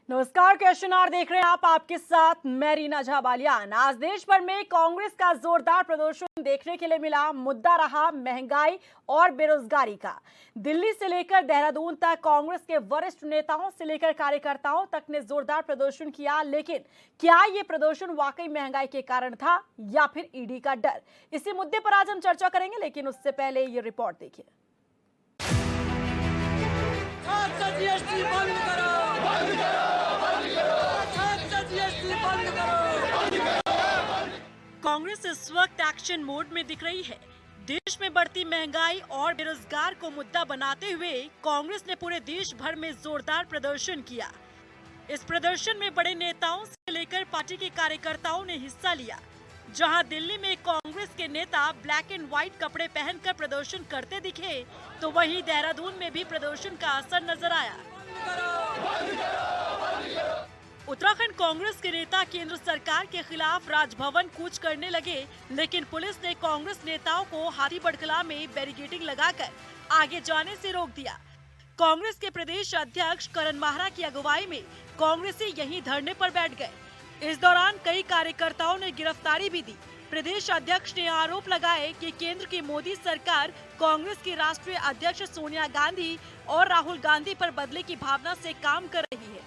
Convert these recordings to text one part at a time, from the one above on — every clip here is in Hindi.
नमस्कार, क्वेश्चन आवर देख रहे हैं आप। आपके साथ मैं रीना झा बालियान। आज देश भर में कांग्रेस का जोरदार प्रदर्शन देखने के लिए मिला। मुद्दा रहा महंगाई और बेरोजगारी का। दिल्ली से लेकर देहरादून तक कांग्रेस के वरिष्ठ नेताओं से लेकर कार्यकर्ताओं तक ने जोरदार प्रदर्शन किया। लेकिन क्या ये प्रदर्शन वाकई महंगाई के कारण था या फिर ईडी का डर? इसी मुद्दे पर आज हम चर्चा करेंगे, लेकिन उससे पहले ये रिपोर्ट देखिए। जीएसटी बंद करो, बंद करो, बंद करो, जीएसटी बंद करो। कांग्रेस इस वक्त एक्शन मोड में दिख रही है। देश में बढ़ती महंगाई और बेरोजगार को मुद्दा बनाते हुए कांग्रेस ने पूरे देश भर में जोरदार प्रदर्शन किया। इस प्रदर्शन में बड़े नेताओं से लेकर पार्टी के कार्यकर्ताओं ने हिस्सा लिया। जहां दिल्ली में कांग्रेस के नेता ब्लैक एंड व्हाइट कपड़े पहनकर प्रदर्शन करते दिखे, तो वहीं देहरादून में भी प्रदर्शन का असर नजर आया। उत्तराखंड कांग्रेस के नेता केंद्र सरकार के खिलाफ राजभवन कूच करने लगे, लेकिन पुलिस ने कांग्रेस नेताओं को हाथी बड़कला में बैरिकेडिंग लगाकर आगे जाने से रोक दिया। कांग्रेस के प्रदेश अध्यक्ष करण माहरा की अगुवाई में कांग्रेसी यहीं धरने पर बैठ गए। इस दौरान कई कार्यकर्ताओं ने गिरफ्तारी भी दी। प्रदेश अध्यक्ष ने आरोप लगाए कि केंद्र की मोदी सरकार कांग्रेस की राष्ट्रीय अध्यक्ष सोनिया गांधी और राहुल गांधी पर बदले की भावना से काम कर रही है।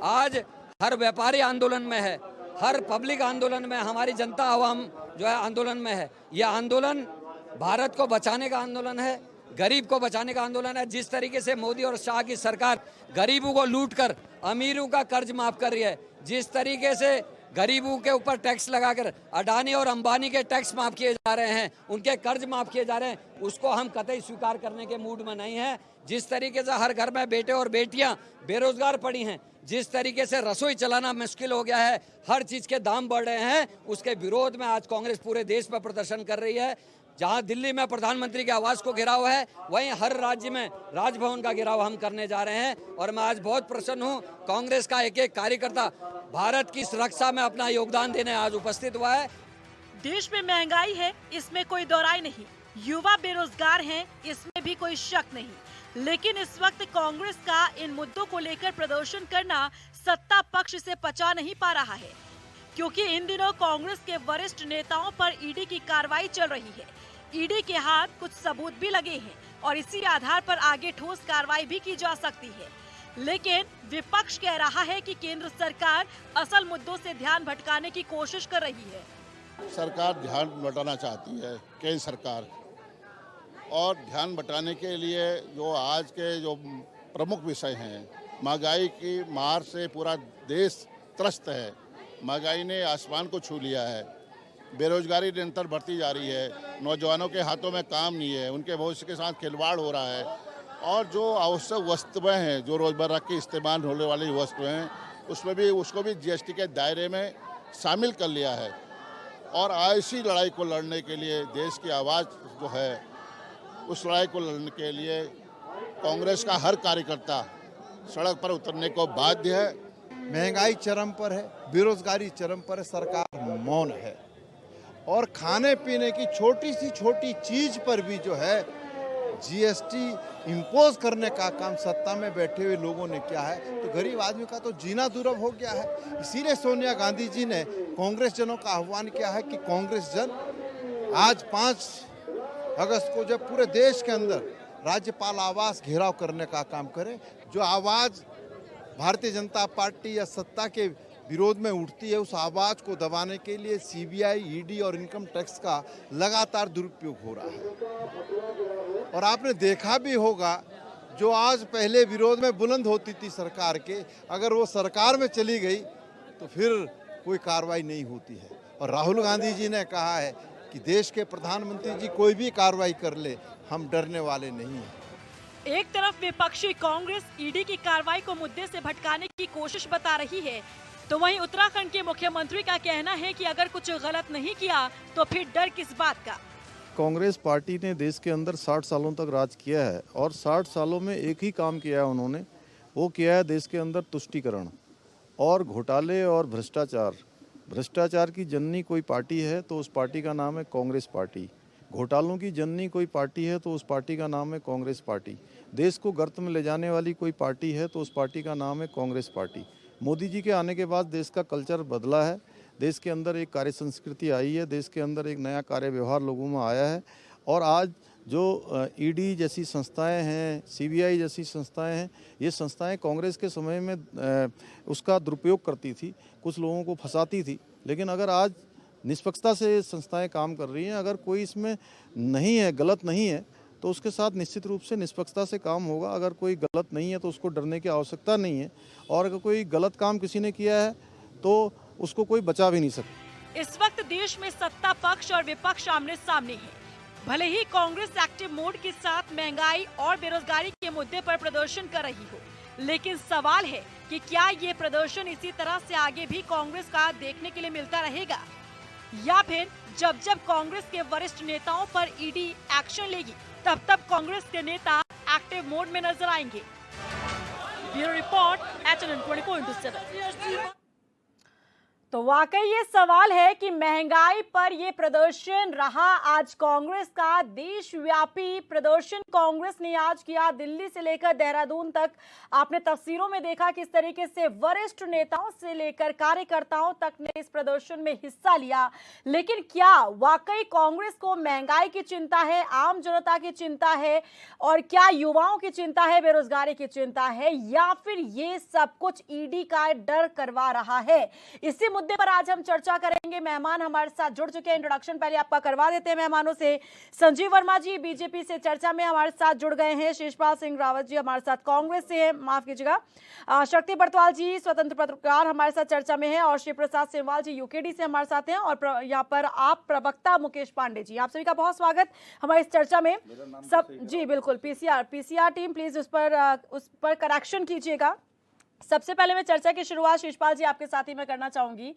आज हर व्यापारी आंदोलन में है, हर पब्लिक आंदोलन में, हमारी जनता आवाम जो है आंदोलन में है। यह आंदोलन भारत को बचाने का आंदोलन है, गरीब को बचाने का आंदोलन है। जिस तरीके से मोदी और शाह की सरकार गरीबों को लूटकर अमीरों का कर्ज माफ कर रही है, जिस तरीके से गरीबों के ऊपर टैक्स लगाकर अडानी और अंबानी के टैक्स माफ किए जा रहे हैं, उनके कर्ज माफ किए जा रहे हैं, उसको हम कतई स्वीकार करने के मूड में नहीं हैं। जिस तरीके से हर घर में बेटे और बेटियां बेरोजगार पड़ी हैं, जिस तरीके से रसोई चलाना मुश्किल हो गया है, हर चीज के दाम बढ़ रहे हैं, उसके विरोध में आज कांग्रेस पूरे देश में प्रदर्शन कर रही है। जहां दिल्ली में प्रधानमंत्री के आवास को घेराव है, वहीं हर राज्य में राजभवन का घेराव हम करने जा रहे हैं। और मैं आज बहुत प्रसन्न हूं, कांग्रेस का एक एक कार्यकर्ता भारत की सुरक्षा में अपना योगदान देने आज उपस्थित हुआ है। देश में महंगाई है, इसमें कोई दोराई नहीं। युवा बेरोजगार हैं, इसमें भी कोई शक नहीं। लेकिन इस वक्त कांग्रेस का इन मुद्दों को लेकर प्रदर्शन करना सत्ता पक्ष से पचा नहीं पा रहा है, क्योंकि इन दिनों कांग्रेस के वरिष्ठ नेताओं पर ईडी की कार्रवाई चल रही है। ईडी के हाथ कुछ सबूत भी लगे हैं और इसी आधार पर आगे ठोस कार्रवाई भी की जा सकती है। लेकिन विपक्ष कह रहा है कि केंद्र सरकार असल मुद्दों से ध्यान भटकाने की कोशिश कर रही है। सरकार ध्यान बटाना चाहती है, केंद्र सरकार, और ध्यान बटाने के लिए जो आज के जो प्रमुख विषय हैं, महंगाई की मार से पूरा देश त्रस्त है। महंगाई ने आसमान को छू लिया है, बेरोजगारी निरंतर बढ़ती जा रही है, नौजवानों के हाथों में काम नहीं है, उनके भविष्य के साथ खिलवाड़ हो रहा है, और जो आवश्यक वस्तुएं हैं, जो रोजमर्रा की इस्तेमाल होने वाली वस्तुएं हैं, उसको भी जीएसटी के दायरे में शामिल कर लिया है। और ऐसी लड़ाई को लड़ने के लिए देश की आवाज़ जो है, उस लड़ाई को लड़ने के लिए कांग्रेस का हर कार्यकर्ता सड़क पर उतरने को बाध्य है। महंगाई चरम पर है, बेरोजगारी चरम पर है, सरकार मौन है, और खाने पीने की छोटी सी छोटी चीज पर भी जो है जीएसटी इम्पोज करने का काम सत्ता में बैठे हुए लोगों ने किया है। तो गरीब आदमी का तो जीना दुर्लभ हो गया है। इसीलिए सोनिया गांधी जी ने कांग्रेस जनों का आह्वान किया है कि कांग्रेस जन आज 5 अगस्त को जब पूरे देश के अंदर राज्यपाल आवास घेराव करने का काम करे, जो आवाज़ भारतीय जनता पार्टी या सत्ता के विरोध में उठती है, उस आवाज़ को दबाने के लिए सीबीआई, ईडी और इनकम टैक्स का लगातार दुरुपयोग हो रहा है। और आपने देखा भी होगा, जो आज पहले विरोध में बुलंद होती थी सरकार के, अगर वो सरकार में चली गई तो फिर कोई कार्रवाई नहीं होती है। और राहुल गांधी जी ने कहा है कि देश के प्रधानमंत्री जी कोई भी कार्रवाई कर ले, हम डरने वाले नहीं हैं। एक तरफ विपक्षी कांग्रेस ईडी की कार्रवाई को मुद्दे से भटकाने की कोशिश बता रही है, तो वहीं उत्तराखंड के मुख्यमंत्री का कहना है कि अगर कुछ गलत नहीं किया तो फिर डर किस बात का। कांग्रेस पार्टी ने देश के अंदर 60 सालों तक राज किया है, और 60 सालों में एक ही काम किया है उन्होंने, वो किया है देश के अंदर तुष्टीकरण और घोटाले और भ्रष्टाचार। भ्रष्टाचार की जननी कोई पार्टी है तो उस पार्टी का नाम है कांग्रेस पार्टी। घोटालों की जननी कोई पार्टी है तो उस पार्टी का नाम है कांग्रेस पार्टी। देश को गर्त में ले जाने वाली कोई पार्टी है तो उस पार्टी का नाम है कांग्रेस पार्टी। मोदी जी के आने के बाद देश का कल्चर बदला है, देश के अंदर एक कार्य संस्कृति आई है, देश के अंदर एक नया कार्य व्यवहार लोगों में आया है। और आज जो ईडी जैसी संस्थाएं हैं, सीबीआई जैसी संस्थाएं हैं, ये संस्थाएं कांग्रेस के समय में उसका दुरुपयोग करती थी, कुछ लोगों को फंसाती थी। लेकिन अगर आज निष्पक्षता से संस्थाएं काम कर रही हैं, अगर कोई इसमें नहीं है, गलत नहीं है, तो उसके साथ निश्चित रूप से निष्पक्षता से काम होगा। अगर कोई गलत नहीं है तो उसको डरने की आवश्यकता नहीं है, और अगर कोई गलत काम किसी ने किया है तो उसको कोई बचा भी नहीं सकता। इस वक्त देश में सत्ता पक्ष और विपक्ष आमने सामने है। भले ही कांग्रेस एक्टिव मोड के साथ महंगाई और बेरोजगारी के मुद्दे पर प्रदर्शन कर रही हो, लेकिन सवाल है कि क्या ये प्रदर्शन इसी तरह से आगे भी कांग्रेस का देखने के लिए मिलता रहेगा, या फिर जब जब कांग्रेस के वरिष्ठ नेताओं पर ईडी एक्शन लेगी तब तब कांग्रेस के नेता एक्टिव मोड में नजर आएंगे। Bureau report, HNN 24/7। तो वाकई ये सवाल है कि महंगाई पर ये प्रदर्शन रहा आज कांग्रेस का देशव्यापी प्रदर्शन कांग्रेस ने आज किया। दिल्ली से लेकर देहरादून तक आपने तस्वीरों में देखा किस तरीके से वरिष्ठ नेताओं से लेकर कार्यकर्ताओं तक ने इस प्रदर्शन में हिस्सा लिया। लेकिन क्या वाकई कांग्रेस को महंगाई की चिंता है, आम जनता की चिंता है, और क्या युवाओं की चिंता है, बेरोजगारी की चिंता है, या फिर ये सब कुछ ईडी का डर करवा रहा है? इसी मुद्दे पर आज हम चर्चा करेंगे। मेहमान हमारे साथ जुड़ चुके हैं। इंट्रोडक्शन पहले आपका करवा देते हैं मेहमानों से। संजीव वर्मा जी बीजेपी से चर्चा में हमारे साथ जुड़ गए हैं। शिषपाल सिंह रावत जी हमारे साथ कांग्रेस से हैं, माफ कीजिएगा। शक्ति बरतवाल जी स्वतंत्र पत्रकार हमारे साथ चर्चा में हैं, और शिव प्रसाद सिंहवाल जी यूकेडी से हमारे साथ हैं, और यहाँ पर आप प्रवक्ता मुकेश पांडे जी। आप सभी का बहुत स्वागत हमारी इस चर्चा में। सब जी बिल्कुल, पीसीआर टीम प्लीज उस पर करेक्शन कीजिएगा। सबसे पहले मैं चर्चा की शुरुआत शिषपाल जी आपके साथ ही मैं करना चाहूंगी।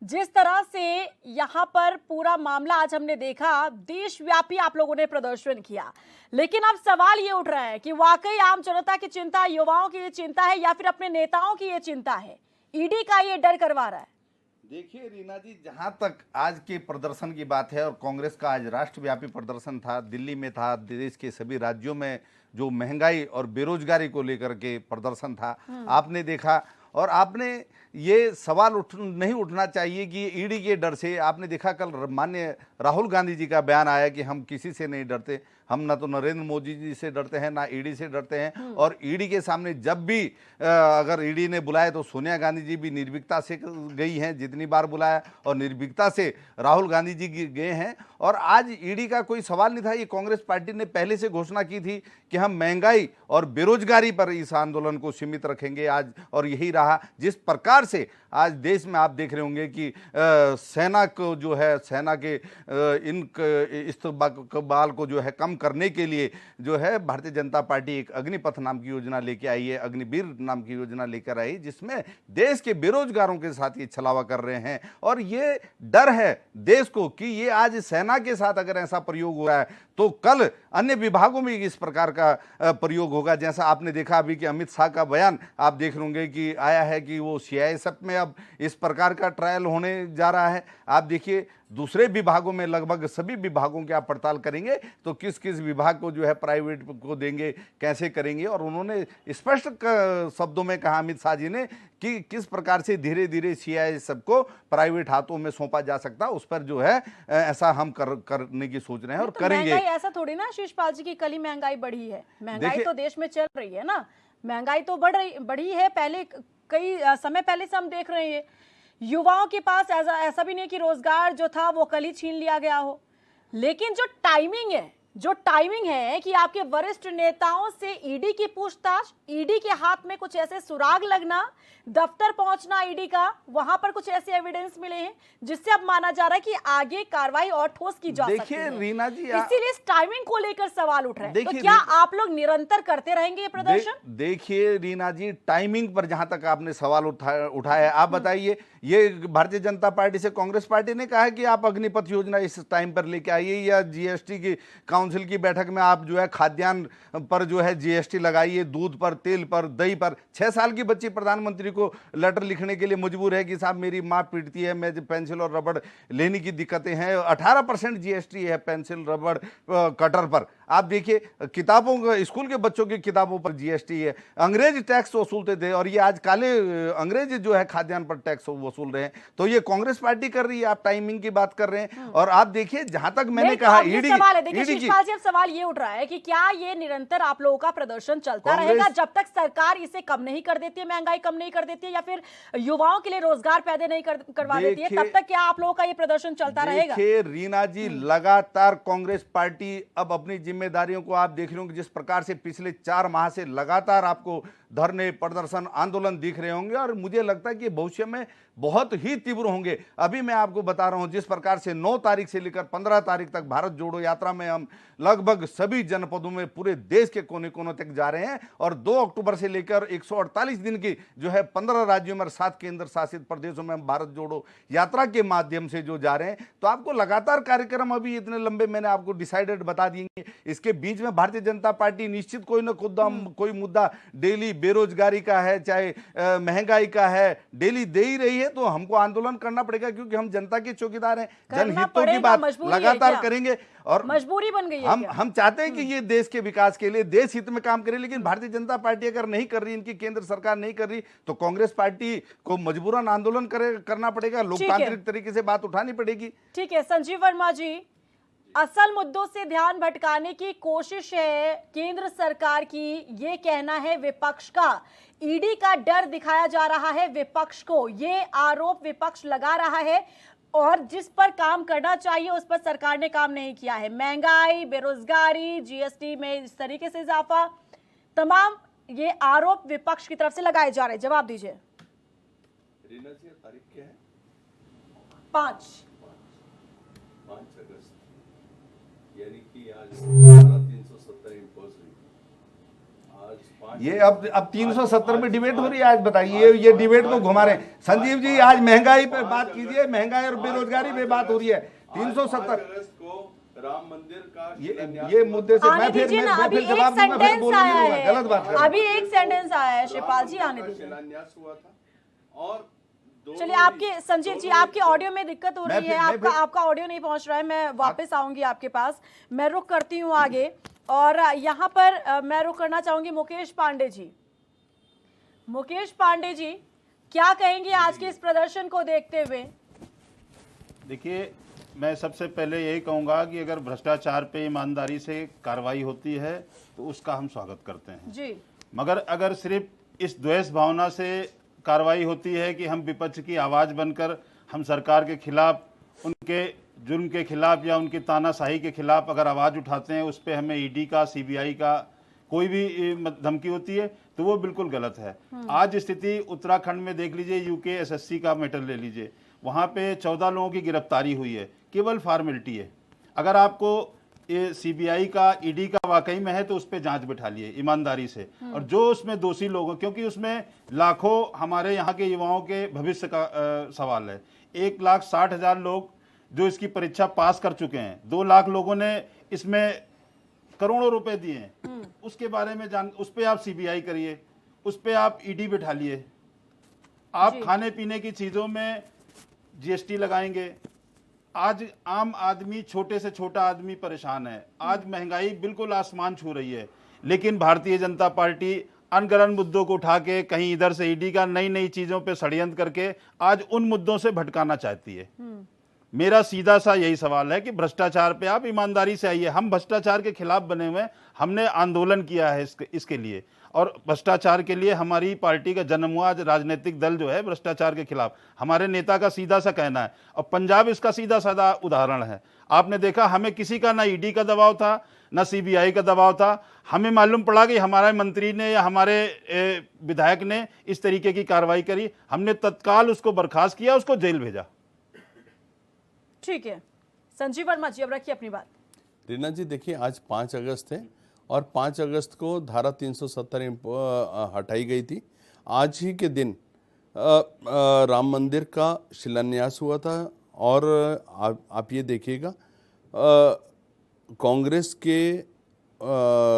जिस तरह से यहाँ पर पूरा मामला आज हमने देखा, देशव्यापी आप लोगों ने प्रदर्शन किया, लेकिन अब सवाल ये उठ रहा है कि वाकई आम जनता की चिंता, युवाओं की ये चिंता है, या फिर अपने नेताओं की ये चिंता है? ईडी का ये डर करवा रहा है। देखिए रीना जी, जहां तक आज के प्रदर्शन की बात है, और कांग्रेस का आज राष्ट्रव्यापी प्रदर्शन था, दिल्ली में था, देश के सभी राज्यों में जो महंगाई और बेरोजगारी को लेकर के प्रदर्शन था, आपने देखा। और आपने ये सवाल नहीं उठना चाहिए कि ईडी के डर से। आपने देखा कल माननीय राहुल गांधी जी का बयान आया कि हम किसी से नहीं डरते, हम ना तो नरेंद्र मोदी जी से डरते हैं, ना ईडी से डरते हैं। और ईडी के सामने जब भी अगर ईडी ने बुलाया तो सोनिया गांधी जी भी निर्भीकता से गई हैं, जितनी बार बुलाया, और निर्भीकता से राहुल गांधी जी गए हैं। और आज ईडी का कोई सवाल नहीं था। ये कांग्रेस पार्टी ने पहले से घोषणा की थी कि हम महंगाई और बेरोजगारी पर इस आंदोलन को सीमित रखेंगे आज, और यही रहा। जिस प्रकार से आज देश में आप देख रहे होंगे कि सेना को जो है, सेना के इस्तेमाल को जो है कम करने के लिए जो है भारतीय जनता पार्टी एक अग्निपथ नाम की योजना लेके आई है, अग्निवीर नाम की योजना लेकर आई, जिसमें देश के बेरोजगारों के साथ ये छलावा कर रहे हैं। और ये डर है देश को कि ये आज सेना के साथ अगर ऐसा प्रयोग हो रहा है तो कल अन्य विभागों में इस प्रकार का प्रयोग होगा। जैसा आपने देखा अभी कि अमित शाह का बयान आप देख होंगे कि आया है कि वो सीआईएसएफ में अब इस प्रकार का ट्रायल होने जा रहा है। आप देखिए दूसरे विभागों में लगभग सभी विभागों की आप पड़ताल करेंगे तो किस किस विभाग को जो है प्राइवेट को देंगे, कैसे करेंगे। और उन्होंने स्पष्ट शब्दों में कहा अमित शाह जी ने कि किस प्रकार से धीरे धीरे सीआईएसएफ को प्राइवेट हाथों में सौंपा जा सकता है, उस पर जो है ऐसा हम करने की सोच रहे हैं और तो करेंगे। ऐसा थोड़ी ना शिषपाल जी की कल ही महंगाई बढ़ी है, महंगाई तो देश में चल रही है ना, महंगाई तो बढ़ी है, पहले कई समय पहले से हम देख रहे हैं। युवाओं के पास ऐसा भी नहीं कि रोजगार जो था वो कल ही छीन लिया गया हो, लेकिन जो टाइमिंग है कि आपके वरिष्ठ नेताओं से ईडी की पूछताछ, ईडी के हाथ में कुछ ऐसे सुराग लगना, दफ्तर पहुंचना ईडी का, वहां पर कुछ ऐसे एविडेंस मिले हैं जिससे अब माना जा रहा है कि आगे कार्रवाई और ठोस की जा सकती है। रीना जी, इसीलिए इस टाइमिंग को लेकर सवाल उठ रहा है। तो क्या आप लोग निरंतर करते रहेंगे ये प्रदर्शन? देखिए रीना जी, टाइमिंग पर जहां तक आपने सवाल उठाया, आप बताइए। ये भारतीय जनता पार्टी से कांग्रेस पार्टी ने कहा है कि आप अग्निपथ योजना इस टाइम पर लेके आइए, या जीएसटी की काउंसिल काउंसिल की बैठक में आप जो है खाद्यान्न पर जो है जीएसटी लगाइए, दूध पर, तेल पर, दही पर। 6 साल की बच्ची प्रधानमंत्री को लेटर लिखने के लिए मजबूर है कि साहब मेरी माँ पीटती है, मैं पेंसिल और रबड़ लेने की दिक्कतें हैं। 18% जीएसटी है पेंसिल, रबड़, कटर पर। आप देखिए किताबों का, स्कूल के बच्चों की किताबों पर जीएसटी है। अंग्रेज टैक्स वसूलते थे और ये आज काले अंग्रेज जो है खाद्यान्न पर टैक्स वसूल रहे हैं। तो ये कांग्रेस पार्टी कर रही है, आप टाइमिंग की बात कर रहे हैं। और आप देखिए जहां तक मैंने कहा ईडी सवाल है, देखिए शिषपाल जी, अब सवाल ये उठ रहा है कि क्या ये निरंतर आप लोगों का प्रदर्शन चलता रहेगा जब तक सरकार इसे कम नहीं कर देती है, महंगाई कम नहीं कर देती है, या फिर युवाओं के लिए रोजगार पैदा नहीं करवा देती है, तब तक क्या आप लोगों का ये प्रदर्शन चलता रहेगा? देखिए रीना जी, लगातार कांग्रेस पार्टी अब अपनी जिम्मेदारियों को आप देख रहे हो कि जिस प्रकार से पिछले 4 माह से लगातार आपको धरने, प्रदर्शन, आंदोलन दिख रहे होंगे और मुझे लगता है कि भविष्य में बहुत ही तीव्र होंगे। अभी मैं आपको बता रहा हूं जिस प्रकार से 9 तारीख से लेकर 15 तारीख तक भारत जोड़ो यात्रा में हम लगभग सभी जनपदों में पूरे देश के कोने कोनों तक जा रहे हैं और 2 अक्टूबर से लेकर 148 दिन की जो है 15 राज्यों में 7 केंद्र शासित प्रदेशों में हम भारत जोड़ो यात्रा के माध्यम से जो जा रहे हैं। तो आपको लगातार कार्यक्रम अभी इतने लंबे मैंने आपको डिसाइडेड बता दिए। इसके बीच में भारतीय जनता पार्टी निश्चित कोई ना कोई मुद्दा डेली बेरोजगारी का है, चाहे महंगाई का है, डेली दे ही रही है। तो हमको आंदोलन करना पड़ेगा क्योंकि हम जनता के चौकीदार हैं, जनहितों की बात लगातार करेंगे और मजबूरी बन गई है। हम चाहते हैं कि ये देश के विकास के लिए, देश हित में काम करे, लेकिन भारतीय जनता पार्टी अगर नहीं कर रही, इनकी केंद्र सरकार नहीं कर रही, तो कांग्रेस पार्टी को मजबूरन आंदोलन करना पड़ेगा, लोकतांत्रिक तरीके से बात उठानी पड़ेगी। ठीक है संजीव वर्मा जी, असल मुद्दों से ध्यान भटकाने की कोशिश है केंद्र सरकार की, ये कहना है विपक्ष का। ईडी का डर दिखाया जा रहा है विपक्ष को, ये आरोप विपक्ष लगा रहा है और जिस पर काम करना चाहिए उस पर सरकार ने काम नहीं किया है। महंगाई, बेरोजगारी, जीएसटी में इस तरीके से इजाफा, तमाम ये आरोप विपक्ष की तरफ से लगाए जा रहे हैं। जवाब दीजिए। तारीख क्या है? 5 अगस्त, यानी कि आज 370 इम्पोज हुई। आज ये अब 370 में डिबेट हो रही है। आज बताइए, ये डिबेट को घुमा रहे हैं संजीव जी। आज महंगाई पे बात कीजिए, महंगाई और बेरोजगारी पे बात हो रही है। 370 अगस्त को राम मंदिर का ये मुद्दे से मैं फिर जवाब दूंगा, फिर बोलूंगा गलत बात कर। अभी एक सेंटेंस आया है शिवपाल जी, आने दीजिए। शिलान्यास हुआ था और चलिए, आपके संजीव जी आपके ऑडियो में दिक्कत हो रही है, आपका ऑडियो नहीं पहुंच रहा है। मैं वापस आऊंगी आपके पास, मैं रुक करती हूं आगे और यहाँ पर मैं रुक करना चाहूंगी मुकेश पांडे जी। मुकेश पांडे जी, क्या कहेंगे आज के इस प्रदर्शन को देखते हुए? देखिए, मैं सबसे पहले यही कहूँगा कि अगर भ्रष्टाचार पे ईमानदारी से कार्रवाई होती है तो उसका हम स्वागत करते हैं जी, मगर अगर सिर्फ इस द्वेष भावना से कार्रवाई होती है कि हम विपक्ष की आवाज़ बनकर हम सरकार के खिलाफ, उनके जुर्म के खिलाफ या उनकी तानाशाही के खिलाफ अगर आवाज़ उठाते हैं, उस पर हमें ईडी का, सीबीआई का कोई भी धमकी होती है, तो वो बिल्कुल गलत है। आज स्थिति उत्तराखंड में देख लीजिए, यूके एसएससी का मैटर ले लीजिए, वहाँ पे 14 लोगों की गिरफ्तारी हुई है, केवल फॉर्मेलिटी है। अगर आपको ये सीबीआई का, ईडी का वाकई में है तो उस पर जांच बिठा लिए ईमानदारी से, और जो उसमें दोषी लोग, क्योंकि उसमें लाखों हमारे यहाँ के युवाओं के भविष्य का सवाल है। 1,60,000 लोग जो इसकी परीक्षा पास कर चुके हैं, 2 लाख लोगों ने इसमें करोड़ों रुपए दिए हैं, उसके बारे में उस पर आप सीबीआई करिए, उस पर आप ईडी बिठा लिए। आप खाने पीने की चीज़ों में जीएसटी लगाएंगे। आज आम आदमी, छोटे से छोटा आदमी परेशान है। आज महंगाई बिल्कुल आसमान छू रही है, लेकिन भारतीय जनता पार्टी अनगढ़ मुद्दों को उठा के कहीं इधर से ईडी का नई नई चीज़ों पे षड्यंत्र करके आज उन मुद्दों से भटकाना चाहती है। मेरा सीधा सा यही सवाल है कि भ्रष्टाचार पे आप ईमानदारी से आइए। हम भ्रष्टाचार के खिलाफ बने हुए, हमने आंदोलन किया है इसके लिए, और भ्रष्टाचार के लिए हमारी पार्टी का जन्म हुआ राजनीतिक दल जो है भ्रष्टाचार के खिलाफ। हमारे नेता का सीधा सा कहना है, और पंजाब इसका सीधा साधा उदाहरण है। आपने देखा, हमें किसी का ना ईडी का दबाव था, ना सीबीआई का दबाव था। हमें मालूम पड़ा कि हमारे मंत्री ने या हमारे विधायक ने इस तरीके की कार्रवाई करी, हमने तत्काल उसको बर्खास्त किया, उसको जेल भेजा। ठीक है, संजीव वर्मा जी अब रखिए अपनी बात। रीना जी, देखिए आज 5 अगस्त है और 5 अगस्त को धारा 370 हटाई गई थी। आज ही के दिन राम मंदिर का शिलान्यास हुआ था, और आप ये देखिएगा कांग्रेस के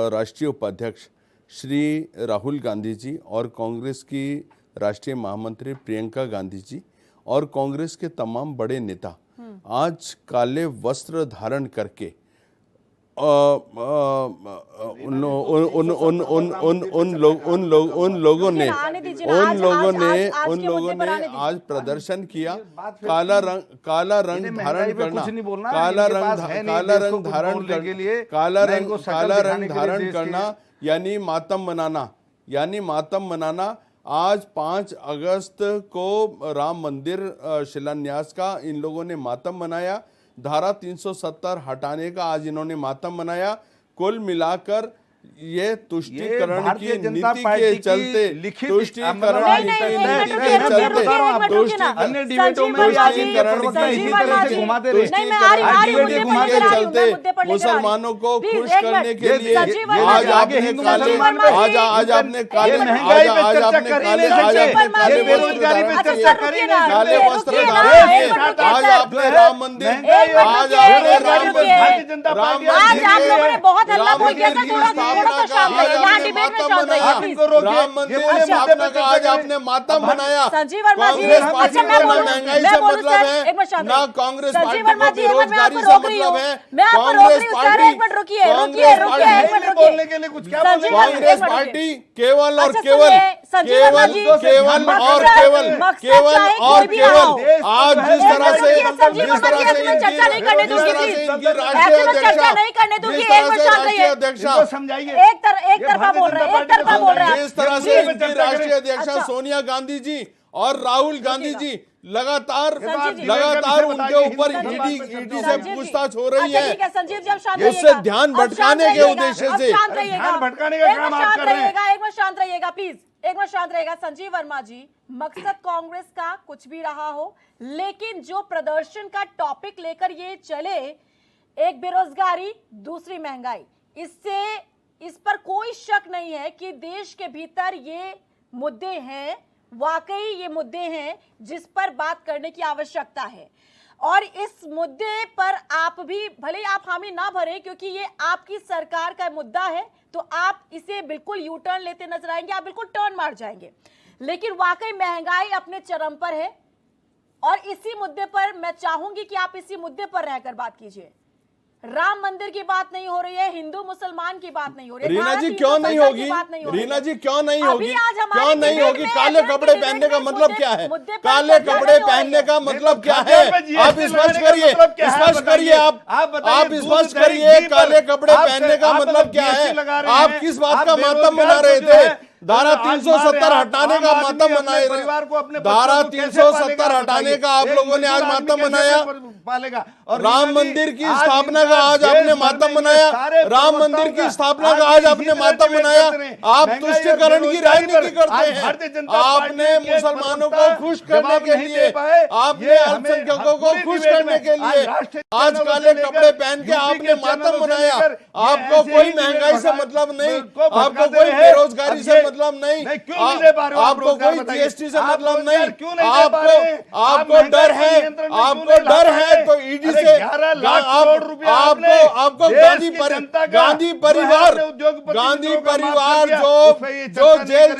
राष्ट्रीय उपाध्यक्ष श्री राहुल गांधी जी और कांग्रेस की राष्ट्रीय महामंत्री प्रियंका गांधी जी और कांग्रेस के तमाम बड़े नेता आज काले वस्त्र धारण करके उन लोगों ने आज प्रदर्शन किया। काला रंग धारण करना, काला रंग धारण करना यानी मातम मनाना। आज 5 अगस्त को राम मंदिर शिलान्यास का इन लोगों ने मातम मनाया। धारा 370 हटाने का आज इन्होंने मातम मनाया। कुल मिलाकर ये तुष्टीकरण की नीति के चलते मुसलमानों को खुश करने के लिए आज आपने काले वस्त्र धारण किए। आज आपने राम मंदिर राम मंदिर में स्थापना का आज आपने मातम मनाया। कांग्रेस पार्टी को ना महंगाई से मतलब है, ना कांग्रेस पार्टी को बेरोजगारी से मतलब है। कांग्रेस पार्टी केवल और केवल आज जिस तरह से इनकी राष्ट्रीय अध्यक्षा एक तरफा बोल रहे हैं जिस तरह से इनकी राष्ट्रीय अध्यक्षा सोनिया गांधी जी और राहुल गांधी जी लगातार उनके ऊपर ईडी से पूछताछ हो रही है। संजीव जी, अब शांत रहिएगा। उससे ध्यान भटकाने के उद्देश्य से ध्यान भटकाने का काम आप कर रहे हैं। एक मिनट शांत रहिएगा प्लीज, एक मिनट शांत रहेगा। संजीव वर्मा जी, मकसद कांग्रेस का कुछ भी रहा हो, लेकिन जो प्रदर्शन का टॉपिक लेकर ये चले, एक बेरोजगारी, दूसरी महंगाई, इस पर कोई शक नहीं है कि देश के भीतर ये मुद्दे हैं, वाकई ये मुद्दे हैं जिस पर बात करने की आवश्यकता है। और इस मुद्दे पर आप भी, भले आप हामी ना भरे क्योंकि ये आपकी सरकार का मुद्दा है, तो आप इसे बिल्कुल यू टर्न लेते नजर आएंगे, आप बिल्कुल टर्न मार जाएंगे। लेकिन वाकई महंगाई अपने चरम पर है और इसी मुद्दे पर मैं चाहूंगी कि आप इसी मुद्दे पर रहकर बात कीजिए। राम मंदिर की बात नहीं हो रही है, हिंदू मुसलमान की बात नहीं हो रही है। रीना जी क्यों नहीं होगी? रीना जी क्यों नहीं होगी? क्यों नहीं होगी? काले कपड़े पहनने का मतलब क्या है? काले कपड़े पहनने का मतलब क्या है? आप स्पष्ट करिए, स्पष्ट करिए, आप स्पष्ट करिए, काले कपड़े पहनने का मतलब क्या है? आप किस बात का मातम मना रहे थे? धारा 370 हटाने का मातम मनाए, धारा 370 हटाने का आप लोगों ने आज मातम मनाया। और राम मंदिर की स्थापना का आज आपने मातम मनाया। राम मंदिर की स्थापना का आज आपने मातम मनाया। आप तुष्टीकरण की राजनीति करते हैं। आपने मुसलमानों को खुश करने के लिए, आपने अल्पसंख्यकों को खुश करने के लिए आज काले कपड़े पहन के आपने मातम मनाया। आपको कोई महंगाई से मतलब नहीं, आपको कोई बेरोजगारी से मतलब नहीं, आपको कोई जीएसटी से मतलब नहीं, आपको डर है तो ईडी से आपको गांधी परिवार जो जेल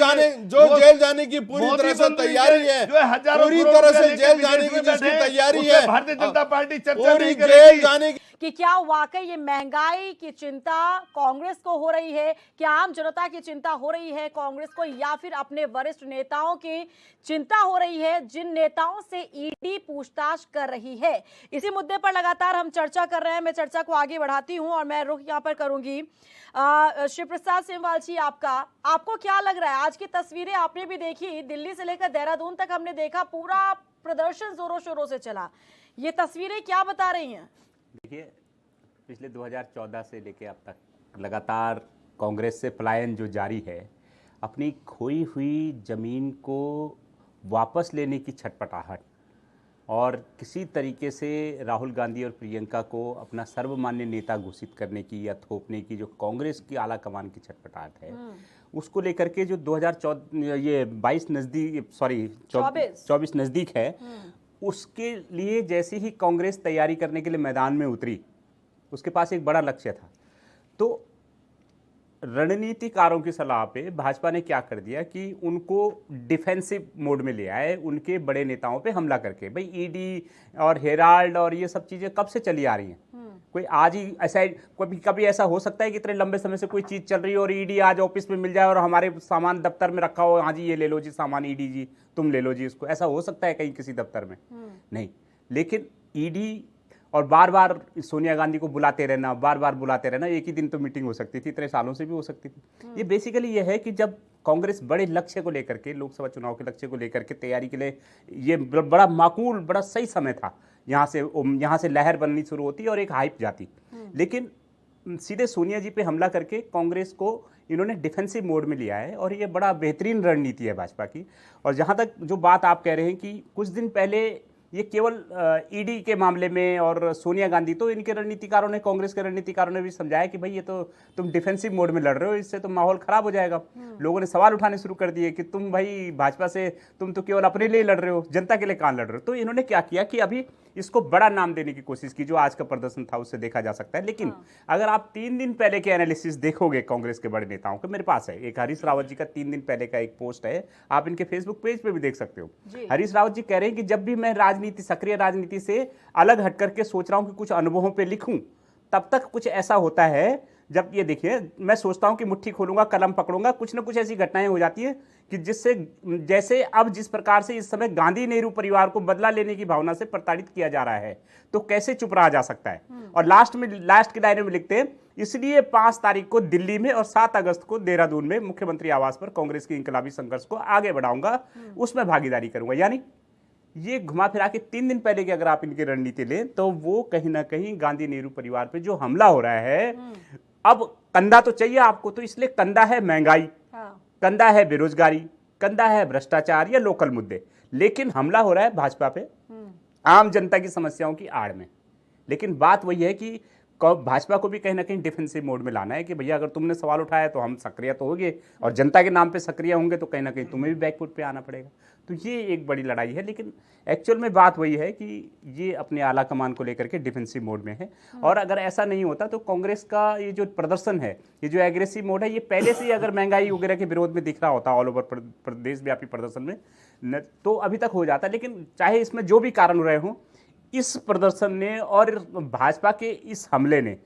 जाने की पूरी तरह से तैयारी है, पूरी तरह से जेल जाने की जिसकी तैयारी है, भारतीय जनता पार्टी पूरी जेल जाने की कि क्या वाकई ये महंगाई की चिंता कांग्रेस को हो रही है, क्या आम जनता की चिंता हो रही है कांग्रेस को, या फिर अपने वरिष्ठ नेताओं की चिंता हो रही है जिन नेताओं से ईडी पूछताछ कर रही है। इसी मुद्दे पर लगातार हम चर्चा कर रहे हैं। मैं चर्चा को आगे बढ़ाती हूं और मैं रुख यहां पर करूंगी शिव प्रसाद सिंहवाल जी, आपको क्या लग रहा है? आज की तस्वीरें आपने भी देखी, दिल्ली से लेकर देहरादून तक हमने देखा, पूरा प्रदर्शन जोरों शोरों से चला। ये तस्वीरें क्या बता रही हैं? देखिए, पिछले 2014 से लेकर अब तक लगातार कांग्रेस से पलायन जो जारी है, अपनी खोई हुई जमीन को वापस लेने की छटपटाहट और किसी तरीके से राहुल गांधी और प्रियंका को अपना सर्वमान्य नेता घोषित करने की या थोपने की जो कांग्रेस की आला कमान की छटपटाहट है, उसको लेकर के जो 2022 नजदीक, सॉरी 24 नजदीक है, उसके लिए जैसे ही कांग्रेस तैयारी करने के लिए मैदान में उतरी, उसके पास एक बड़ा लक्ष्य था। तो रणनीतिकारों की सलाह पे भाजपा ने क्या कर दिया कि उनको डिफेंसिव मोड में ले आए, उनके बड़े नेताओं पे हमला करके। भाई ईडी और हेराल्ड और ये सब चीजें कब से चली आ रही हैं? कोई आज ही ऐसा, कभी ऐसा हो सकता है कि इतने लंबे समय से कोई चीज चल रही है और ईडी आज ऑफिस में मिल जाए और हमारे सामान दफ्तर में रखा हो, हाँ जी ये ले लो जी सामान, ईडी जी तुम ले लो जी इसको, ऐसा हो सकता है कहीं किसी दफ्तर में? नहीं। लेकिन ईडी और बार बार सोनिया गांधी को बुलाते रहना, बार बार बुलाते रहना, एक ही दिन तो मीटिंग हो सकती थी, इतने सालों से भी हो सकती थी। ये बेसिकली ये है कि जब कांग्रेस बड़े लक्ष्य को लेकर के, लोकसभा चुनाव के लक्ष्य को लेकर के तैयारी के लिए, ये बड़ा माकूल, बड़ा सही समय था। यहाँ से लहर बननी शुरू होती और एक हाइप जाती। लेकिन सीधे सोनिया जी पे हमला करके कांग्रेस को इन्होंने डिफेंसिव मोड में लिया है और ये बड़ा बेहतरीन रणनीति है भाजपा की। और जहाँ तक जो बात आप कह रहे हैं कि कुछ दिन पहले ये केवल ईडी के मामले में और सोनिया गांधी, तो इनके रणनीतिकारों ने, कांग्रेस के रणनीतिकारों ने भी समझाया कि भाई ये तो तुम डिफेंसिव मोड में लड़ रहे हो, इससे तो माहौल खराब हो जाएगा। लोगों ने सवाल उठाने शुरू कर दिए कि तुम भाई भाजपा से तुम तो केवल अपने लिए लड़ रहे हो, जनता के लिए कहाँ लड़ रहे हो। तो इन्होंने क्या किया कि अभी इसको बड़ा नाम देने की कोशिश की, जो आज का प्रदर्शन था उससे देखा जा सकता है। लेकिन अगर आप 3 दिन पहले के एनालिसिस देखोगे कांग्रेस के बड़े नेताओं के, मेरे पास है एक हरीश रावत जी का 3 दिन पहले का एक पोस्ट है, आप इनके फेसबुक पेज पे भी देख सकते हो। हरीश रावत जी कह रहे हैं कि जब भी मैं राजनीति, सक्रिय राजनीति से अलग हट करके सोच रहा हूं कि कुछ अनुभवों पे लिखूं, तब तक कुछ ऐसा होता है जब, ये देखिए, मैं सोचता हूं कि मुट्ठी खोलूंगा, कलम पकड़ूंगा, कुछ ना कुछ ऐसी घटनाएं हो जाती है कि जिससे, जैसे अब जिस प्रकार से इस समय गांधी नेहरू परिवार को बदला लेने की भावना से प्रताड़ित किया जा रहा है, तो कैसे चुप रहा जा सकता है। और लास्ट की लाइनों में लिखते हैं, इसलिए 5 तारीख को दिल्ली में और 7 अगस्त को देहरादून में मुख्यमंत्री आवास पर कांग्रेस की इंकलाबी संघर्ष को आगे बढ़ाऊंगा, उसमें भागीदारी करूंगा। यानी ये घुमा फिरा के 3 दिन पहले की अगर आप इनकी रणनीति लें, तो वो कहीं ना कहीं गांधी नेहरू परिवार पे जो हमला हो रहा है, अब कंधा तो चाहिए आपको, तो इसलिए कंधा है महंगाई, कंधा है बेरोजगारी, कंधा है भ्रष्टाचार या लोकल मुद्दे, लेकिन हमला हो रहा है भाजपा पे, आम जनता की समस्याओं की आड़ में। लेकिन बात वही है कि भाजपा को भी कहीं ना कहीं डिफेंसिव मोड में लाना है कि भैया अगर तुमने सवाल उठाया तो हम सक्रिय तो होंगे, और जनता के नाम पे सक्रिय होंगे तो कहीं ना कहीं तुम्हें भी बैकफुट पे आना पड़ेगा। तो ये एक बड़ी लड़ाई है। लेकिन एक्चुअल में बात वही है कि ये अपने आला कमान को लेकर के डिफेंसिव मोड में है। और अगर ऐसा नहीं होता तो कांग्रेस का ये जो प्रदर्शन है, ये जो एग्रेसिव मोड है, ये पहले से ही अगर महंगाई वगैरह के विरोध में दिख रहा होता ऑल ओवर प्रदेश व्यापी प्रदर्शन में, तो अभी तक हो जाता। लेकिन चाहे इसमें जो भी कारण रहे हों, इस प्रदर्शन ने और भाजपा के इस हमले ने,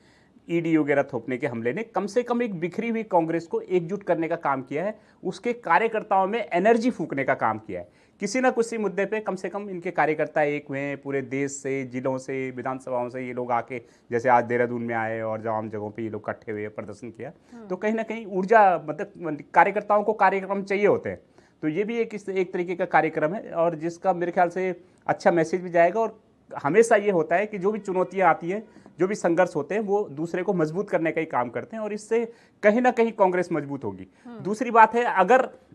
ईडी वगैरह थोपने के हमले ने, कम से कम एक बिखरी हुई कांग्रेस को एकजुट करने का काम किया है, उसके कार्यकर्ताओं में एनर्जी फूंकने का काम किया है। किसी ना किसी मुद्दे पे कम से कम इनके कार्यकर्ता एक हुए हैं, पूरे देश से, जिलों से, विधानसभाओं से ये लोग आके, जैसे आज देहरादून में आए और तमाम जगहों पे ये लोग इकट्ठे हुए प्रदर्शन किया। तो कहीं ना कहीं ऊर्जा, मतलब कार्यकर्ताओं को कार्यक्रम चाहिए होते हैं। तो ये भी एक तरीके का कार्यक्रम है और जिसका मेरे ख्याल से अच्छा मैसेज भी जाएगा। और हमेशा ये होता है कि जो भी चुनौतियां आती हैं, जो भी संघर्ष होते हैं, वो दूसरे को मजबूत करने का ही काम करते हैं और इससे कहीं ना कहीं कांग्रेस मजबूत होगी। दूसरी बात है,